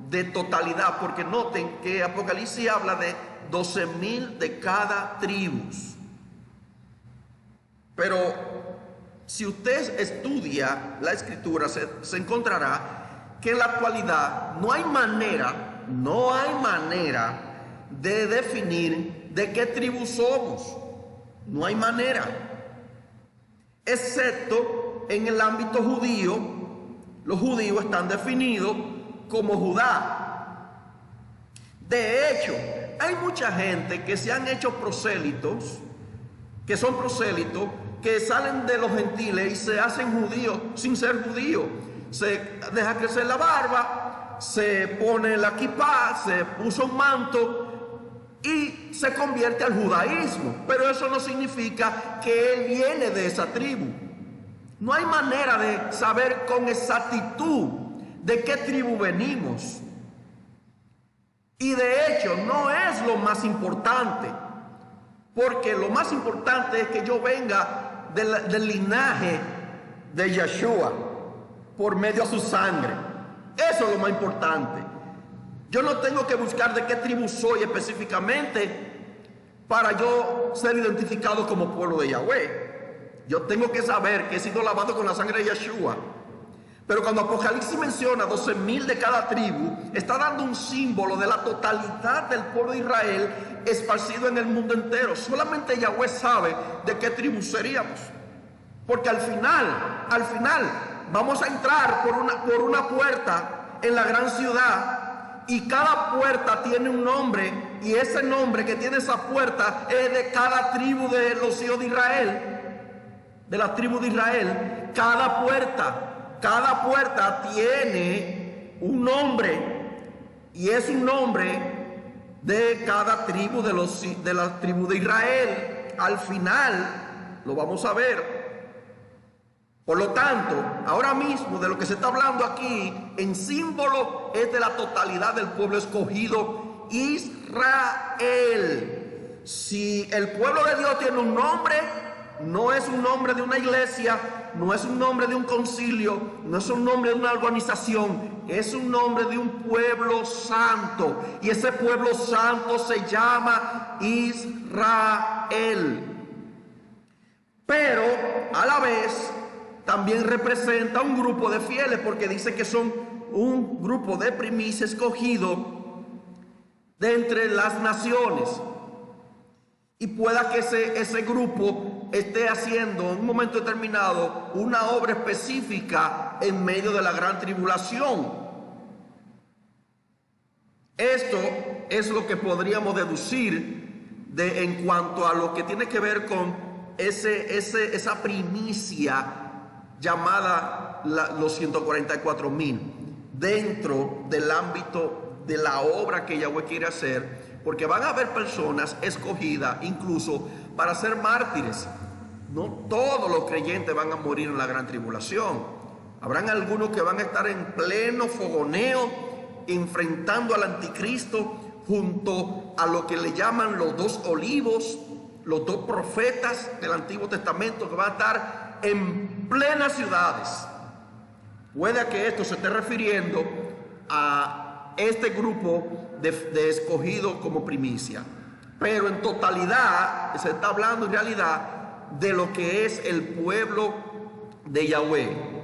de totalidad, porque noten que Apocalipsis habla de 12,000 de cada tribu. Pero si usted estudia la escritura, se encontrará que en la actualidad no hay manera de definir de qué tribu somos. No hay manera. Excepto en el ámbito judío, los judíos están definidos como Judá. De hecho, hay mucha gente que se han hecho prosélitos, que son prosélitos, que salen de los gentiles y se hacen judíos sin ser judíos. Se deja crecer la barba, se pone la kipá, se puso un manto y se convierte al judaísmo. Pero eso no significa que él viene de esa tribu. No hay manera de saber con exactitud de qué tribu venimos. Y de hecho no es lo más importante, porque lo más importante es que yo venga del linaje de Yeshua por medio de su sangre. Eso es lo más importante. Yo no tengo que buscar de qué tribu soy específicamente para yo ser identificado como pueblo de Yahweh. Yo tengo que saber que he sido lavado con la sangre de Yeshua. Pero cuando Apocalipsis menciona 12,000 de cada tribu, está dando un símbolo de la totalidad del pueblo de Israel esparcido en el mundo entero. Solamente Yahweh sabe de qué tribu seríamos. Porque al final, vamos a entrar por una puerta en la gran ciudad, y cada puerta tiene un nombre, y ese nombre que tiene esa puerta es de cada tribu de los hijos de Israel, de la tribu de Israel. Cada puerta tiene un nombre, y es un nombre de cada tribu de la tribu de Israel. Al final lo vamos a ver. Por lo tanto, ahora mismo de lo que se está hablando aquí en símbolo es de la totalidad del pueblo escogido, Israel. Si el pueblo de Dios tiene un nombre, no es un nombre de una iglesia, no es un nombre de un concilio, no es un nombre de una organización, es un nombre de un pueblo santo. Y ese pueblo santo se llama Israel. Pero a la vez también representa un grupo de fieles, porque dice que son un grupo de primicia escogido de entre las naciones. Y pueda que ese grupo esté haciendo en un momento determinado una obra específica en medio de la gran tribulación. Esto es lo que podríamos deducir en cuanto a lo que tiene que ver con esa primicia llamada los 144,000 dentro del ámbito de la obra que Yahweh quiere hacer, porque van a haber personas escogidas incluso para ser mártires. No todos los creyentes van a morir en la gran tribulación. Habrán algunos que van a estar en pleno fogoneo enfrentando al anticristo junto a lo que le llaman los 2 olivos, los 2 profetas del Antiguo Testamento, que van a estar en plenas ciudades. Puede que esto se esté refiriendo a este grupo de escogidos como primicia, pero en totalidad se está hablando en realidad de lo que es el pueblo de Yahweh,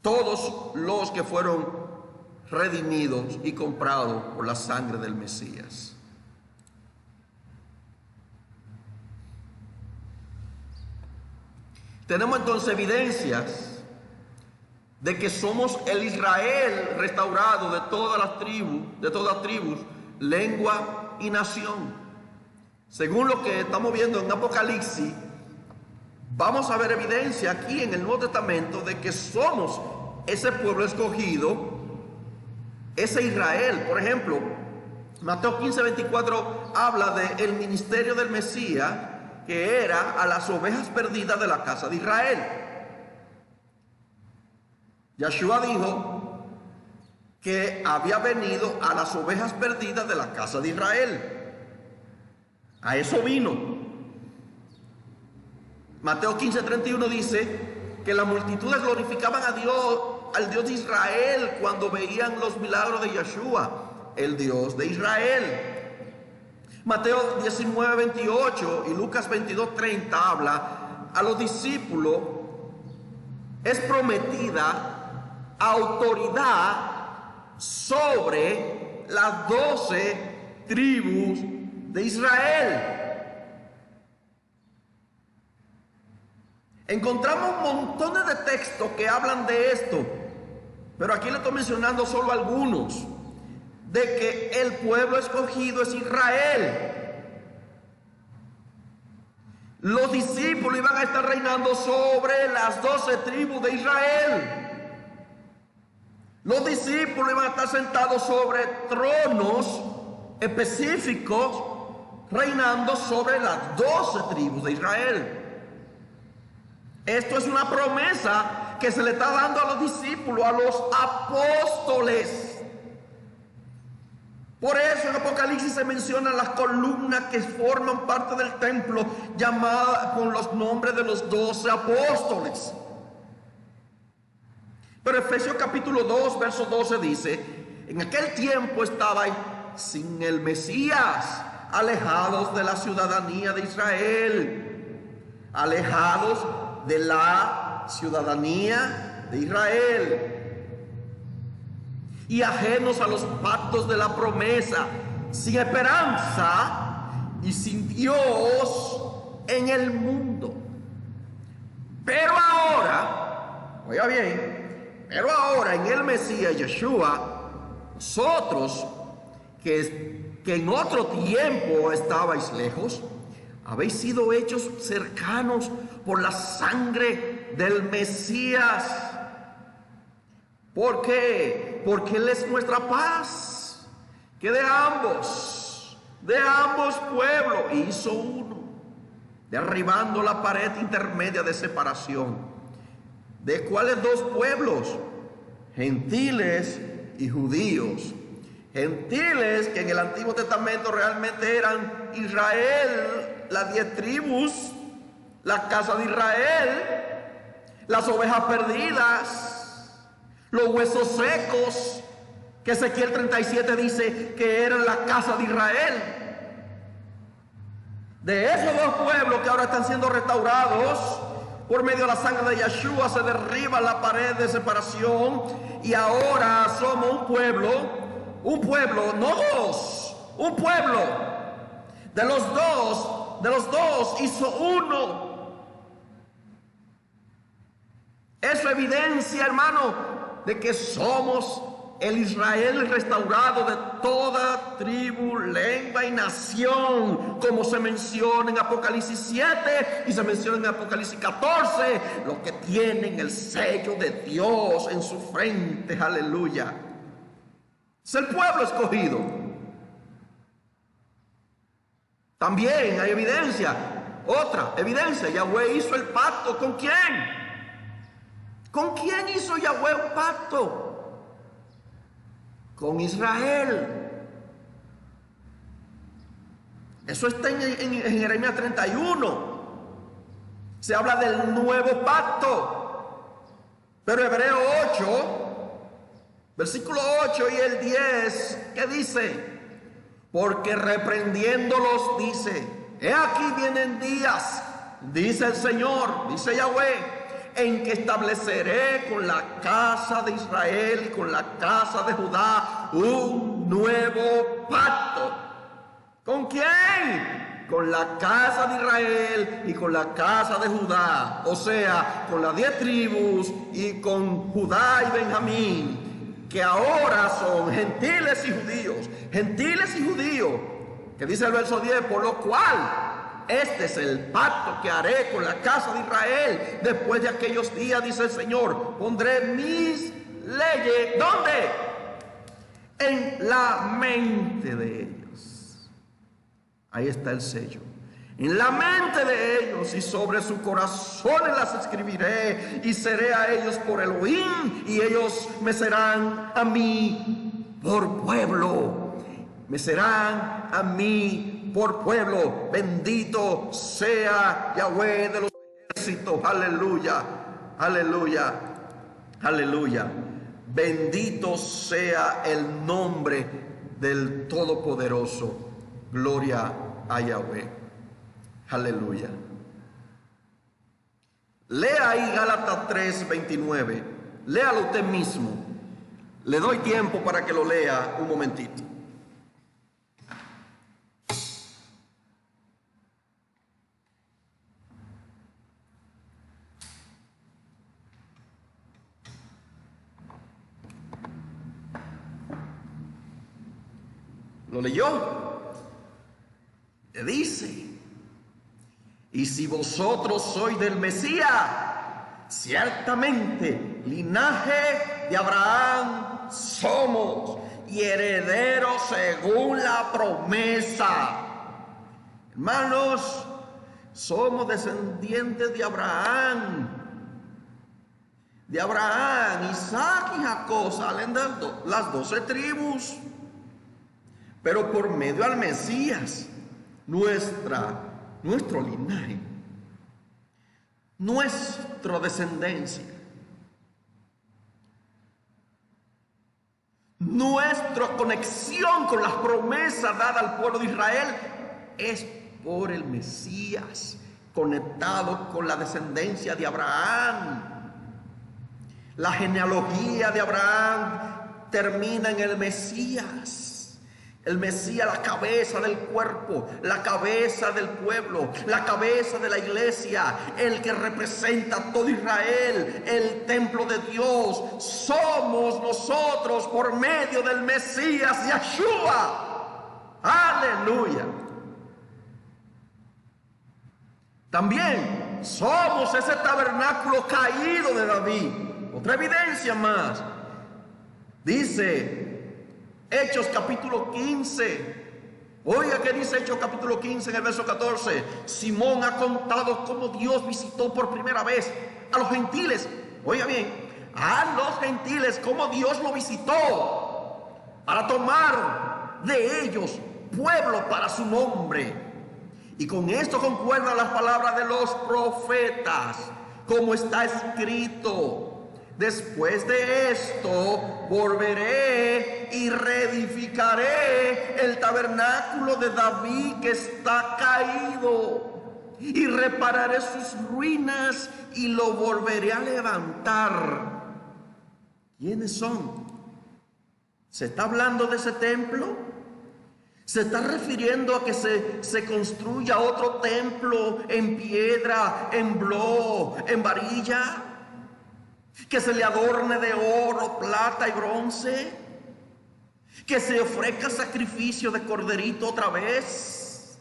todos los que fueron redimidos y comprados por la sangre del Mesías. Tenemos entonces evidencias de que somos el Israel restaurado de todas las tribus, lengua y nación. Según lo que estamos viendo en Apocalipsis, vamos a ver evidencia aquí en el Nuevo Testamento de que somos ese pueblo escogido, ese Israel. Por ejemplo, Mateo 15:24 habla del ministerio del Mesías, que era a las ovejas perdidas de la casa de Israel. Yeshua dijo que había venido a las ovejas perdidas de la casa de Israel. A eso vino. Mateo 15:31 dice que las multitudes glorificaban a Dios, al Dios de Israel, cuando veían los milagros de Yeshua, el Dios de Israel. Mateo 19:28 y Lucas 22:30 habla a los discípulos, es prometida autoridad sobre las 12 tribus de Israel. Encontramos montones de textos que hablan de esto, pero aquí le estoy mencionando solo algunos, de que el pueblo escogido es Israel. Los discípulos iban a estar reinando sobre las 12 tribus de Israel. Los discípulos iban a estar sentados sobre tronos específicos, reinando sobre las 12 tribus de Israel. Esto es una promesa que se le está dando a los discípulos, a los apóstoles. Por eso en Apocalipsis se mencionan las columnas que forman parte del templo, llamadas con los nombres de los 12 apóstoles. Pero Efesios capítulo 2, verso 12 dice: en aquel tiempo estaban sin el Mesías, alejados de la ciudadanía de Israel, alejados de la ciudadanía de Israel, y ajenos a los pactos de la promesa, sin esperanza y sin Dios en el mundo. Pero ahora, oiga bien, pero ahora en el Mesías Yeshua, vosotros que en otro tiempo estabais lejos, habéis sido hechos cercanos por la sangre del Mesías. ¿Por qué? Porque Él es nuestra paz, que de ambos pueblos hizo uno, derribando la pared intermedia de separación. ¿De cuáles dos pueblos? Gentiles y judíos. Gentiles que en el Antiguo Testamento realmente eran Israel, las 10 tribus, la casa de Israel, las ovejas perdidas, los huesos secos, que Ezequiel 37 dice que eran la casa de Israel. De esos dos pueblos que ahora están siendo restaurados por medio de la sangre de Yeshua, se derriba la pared de separación y ahora somos un pueblo, no dos, un pueblo. De los dos hizo uno. Eso evidencia, hermano, de que somos el Israel restaurado de toda tribu, lengua y nación, como se menciona en Apocalipsis 7 y se menciona en Apocalipsis 14, los que tienen el sello de Dios en su frente. Aleluya. Es el pueblo escogido. También hay evidencia, otra evidencia: Yahweh hizo el pacto. ¿Con quién? ¿Con quién hizo Yahweh un pacto? Con Israel. Eso está en Jeremías 31. Se habla del nuevo pacto. Pero Hebreo 8, versículo 8 y el 10, ¿qué dice? Porque reprendiéndolos dice: he aquí vienen días, dice el Señor, dice Yahweh, en que estableceré con la casa de Israel y con la casa de Judá un nuevo pacto. ¿Con quién? Con la casa de Israel y con la casa de Judá, o sea, con las 10 tribus y con Judá y Benjamín, que ahora son gentiles y judíos, que dice el verso 10, por lo cual este es el pacto que haré con la casa de Israel después de aquellos días, dice el Señor. Pondré mis leyes, ¿dónde? En la mente de ellos. Ahí está el sello. En la mente de ellos, y sobre sus corazones las escribiré, y seré a ellos por Elohim, y ellos me serán a mí por pueblo. Me serán a mí por pueblo. Bendito sea Yahweh de los ejércitos. Aleluya, aleluya, aleluya. Bendito sea el nombre del Todopoderoso. Gloria a Yahweh. Aleluya. Lea ahí Gálatas 3:29. Léalo usted mismo. Le doy tiempo para que lo lea un momentito. ¿Lo leyó? Le dice: y si vosotros sois del Mesías, ciertamente linaje de Abraham somos y herederos según la promesa. Hermanos, somos descendientes de Abraham. De Abraham, Isaac y Jacob salen de las 12 tribus. Pero por medio al Mesías, nuestro linaje, nuestra descendencia, nuestra conexión con las promesas dadas al pueblo de Israel es por el Mesías, conectado con la descendencia de Abraham. La genealogía de Abraham termina en el Mesías. El Mesías, la cabeza del cuerpo, la cabeza del pueblo, la cabeza de la iglesia, el que representa a todo Israel, el templo de Dios. Somos nosotros por medio del Mesías Yeshua. Aleluya. También somos ese tabernáculo caído de David. Otra evidencia más. Dice Hechos capítulo 15. Oiga que dice Hechos capítulo 15 en el verso 14. Simón ha contado cómo Dios visitó por primera vez a los gentiles. Oiga bien, a los gentiles, cómo Dios lo visitó para tomar de ellos pueblo para su nombre. Y con esto concuerdan las palabras de los profetas, como está escrito: después de esto volveré y reedificaré el tabernáculo de David que está caído, y repararé sus ruinas y lo volveré a levantar. ¿Quiénes son? ¿Se está hablando de ese templo? ¿Se está refiriendo a que se construya otro templo en piedra, en blo, en varilla? ¿Que se le adorne de oro, plata y bronce? ¿Que se ofrezca sacrificio de corderito otra vez?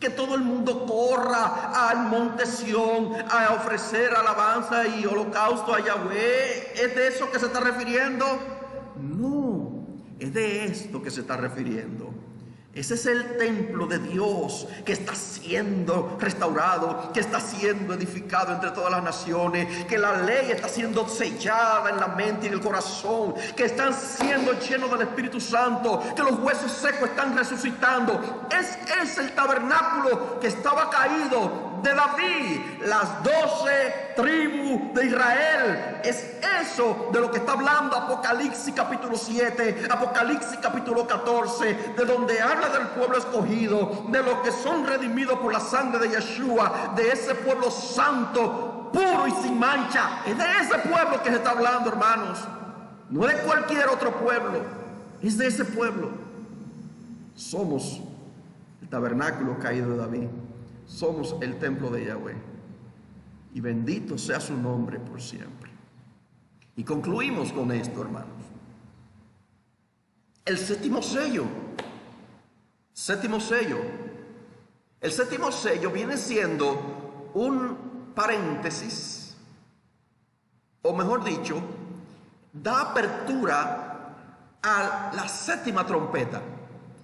¿Que todo el mundo corra al monte Sión a ofrecer alabanza y holocausto a Yahweh? ¿Es de eso que se está refiriendo? No, es de esto que se está refiriendo. Ese es el templo de Dios que está siendo restaurado, que está siendo edificado entre todas las naciones, que la ley está siendo sellada en la mente y en el corazón, que están siendo llenos del Espíritu Santo, que los huesos secos están resucitando. Es el tabernáculo que estaba caído de David, las 12 tribus de Israel. Es eso de lo que está hablando Apocalipsis capítulo 7, Apocalipsis capítulo 14, de donde habla del pueblo escogido, de los que son redimidos por la sangre de Yeshua, de ese pueblo santo, puro y sin mancha. Es de ese pueblo que se está hablando, hermanos. No de cualquier otro pueblo, es de ese pueblo. Somos el tabernáculo caído de David. Somos el templo de Yahweh. Y bendito sea su nombre por siempre. Y concluimos con esto, hermanos. El séptimo sello. Séptimo sello. El séptimo sello viene siendo un paréntesis, o mejor dicho, da apertura a la séptima trompeta.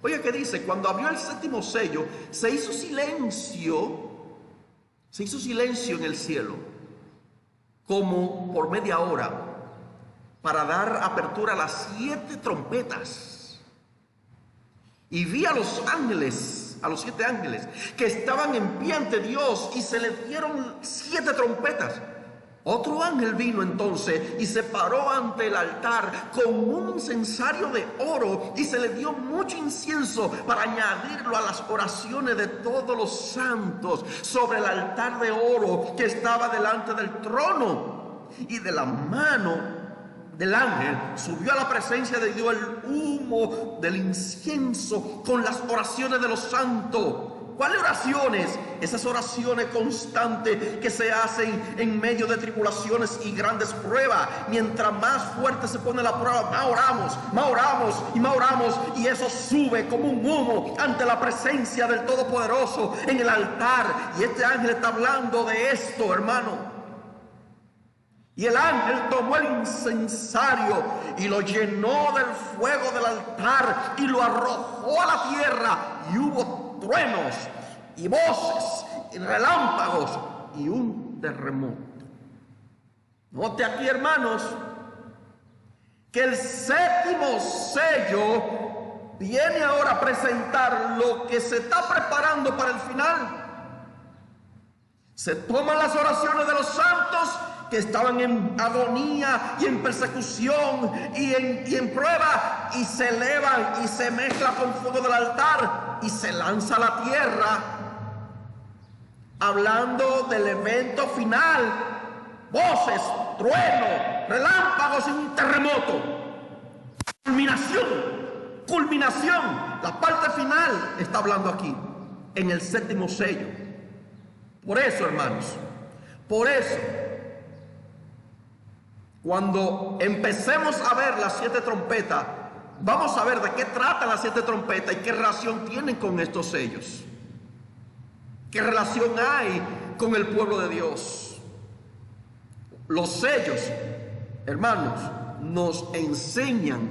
Oiga que dice: cuando abrió el séptimo sello, se hizo silencio en el cielo, como por media hora, para dar apertura a las 7 trompetas. Y vi a los ángeles, a los 7 ángeles, que estaban en pie ante Dios, y se les dieron 7 trompetas. Otro ángel vino entonces y se paró ante el altar con un incensario de oro, y se le dio mucho incienso para añadirlo a las oraciones de todos los santos sobre el altar de oro que estaba delante del trono. Y de la mano del ángel subió a la presencia de Dios el humo del incienso con las oraciones de los santos. ¿Cuáles oraciones? Esas oraciones constantes que se hacen en medio de tribulaciones y grandes pruebas. Mientras más fuerte se pone la prueba, más oramos y más oramos. Y eso sube como un humo ante la presencia del Todopoderoso en el altar. Y este ángel está hablando de esto, hermano. Y el ángel tomó el incensario y lo llenó del fuego del altar y lo arrojó a la tierra, y hubo truenos y voces y relámpagos y un terremoto. Note aquí, hermanos, que el séptimo sello viene ahora a presentar lo que se está preparando para el final. Se toman las oraciones de los santos que estaban en agonía y en persecución y en prueba, y se elevan y se mezcla con fuego del altar y se lanza a la tierra, hablando del evento final: voces, trueno, relámpagos y un terremoto. Culminación. La parte final está hablando aquí, en el séptimo sello. Por eso, hermanos, cuando empecemos a ver las 7 trompetas, vamos a ver de qué tratan las 7 trompetas y qué relación tienen con estos sellos. ¿Qué relación hay con el pueblo de Dios? Los sellos, hermanos, nos enseñan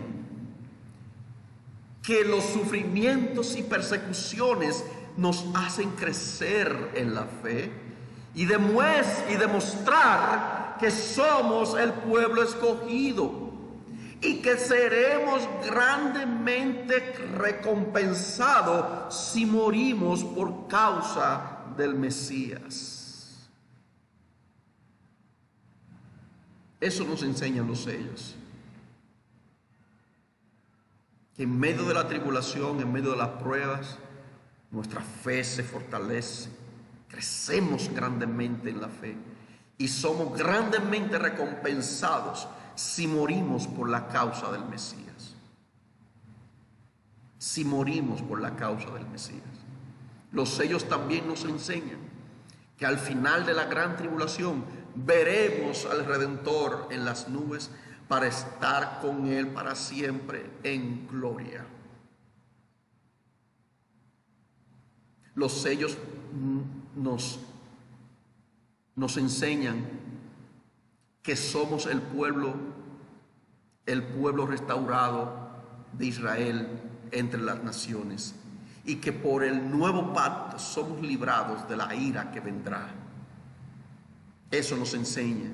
que los sufrimientos y persecuciones nos hacen crecer en la fe y demostrar que somos el pueblo escogido y que seremos grandemente recompensados si morimos por causa del Mesías. Eso nos enseñan los sellos. Que en medio de la tribulación, en medio de las pruebas, nuestra fe se fortalece, crecemos grandemente en la fe y somos grandemente recompensados si morimos por la causa del Mesías. Si morimos por la causa del Mesías. Los sellos también nos enseñan que al final de la gran tribulación veremos al Redentor en las nubes para estar con Él para siempre en gloria. Los sellos nos enseñan que somos el pueblo restaurado de Israel entre las naciones, y que por el nuevo pacto somos librados de la ira que vendrá. Eso nos enseña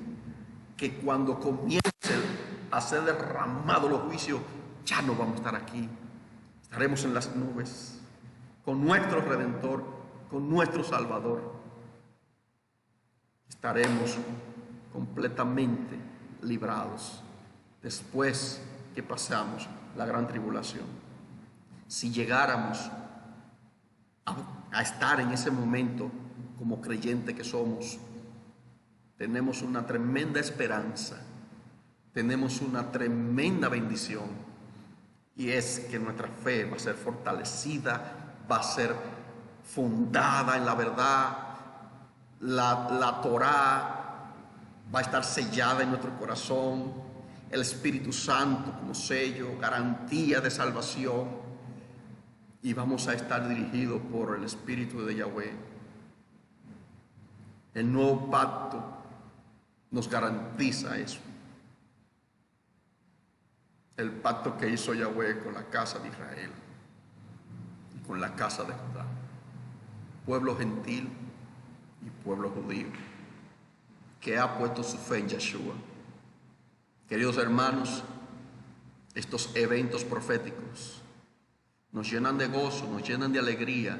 que cuando comience a ser derramados los juicios, ya no vamos a estar aquí, estaremos en las nubes con nuestro Redentor, con nuestro Salvador. Estaremos completamente librados después que pasamos la gran tribulación. Si llegáramos a estar en ese momento como creyentes que somos, tenemos una tremenda esperanza, tenemos una tremenda bendición, y es que nuestra fe va a ser fortalecida, va a ser fundada en la verdad. La Torá va a estar sellada en nuestro corazón, el Espíritu Santo como sello, garantía de salvación, y vamos a estar dirigidos por el Espíritu de Yahweh. El nuevo pacto nos garantiza eso. El pacto que hizo Yahweh con la casa de Israel y con la casa de Judá, pueblo gentil y pueblo judío, que ha puesto su fe en Yeshua. Queridos hermanos, estos eventos proféticos nos llenan de gozo, nos llenan de alegría,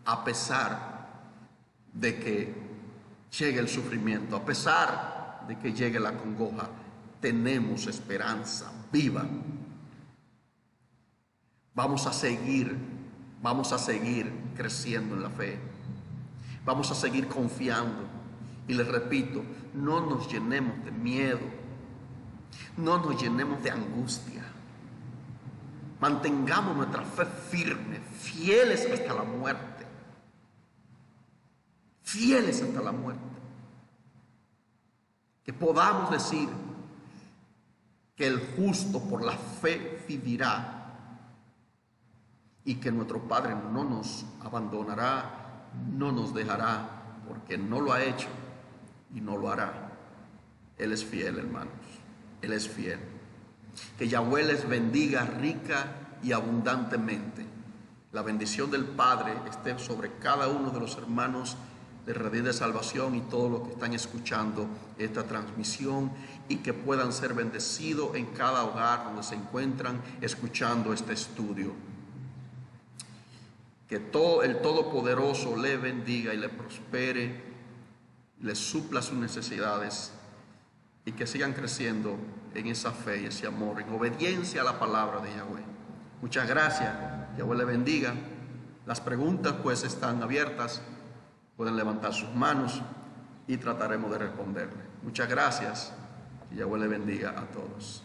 a pesar de que llegue el sufrimiento, a pesar de que llegue la congoja. Tenemos esperanza viva. Vamos a seguir creciendo en la fe. Vamos a seguir confiando. Y les repito, no nos llenemos de miedo, no nos llenemos de angustia. Mantengamos nuestra fe firme, fieles hasta la muerte. Fieles hasta la muerte. Que podamos decir que el justo por la fe vivirá, y que nuestro Padre no nos abandonará, no nos dejará, porque no lo ha hecho y no lo hará. Él es fiel, hermanos. Él es fiel. Que Yahweh les bendiga rica y abundantemente. La bendición del Padre esté sobre cada uno de los hermanos de Redil de Salvación y todos los que están escuchando esta transmisión, y que puedan ser bendecidos en cada hogar donde se encuentran escuchando este estudio. Que el Todopoderoso le bendiga y le prospere, le supla sus necesidades, y que sigan creciendo en esa fe y ese amor, en obediencia a la palabra de Yahweh. Muchas gracias. Yahweh le bendiga. Las preguntas pues están abiertas. Pueden levantar sus manos y trataremos de responderle. Muchas gracias. Y Yahweh le bendiga a todos.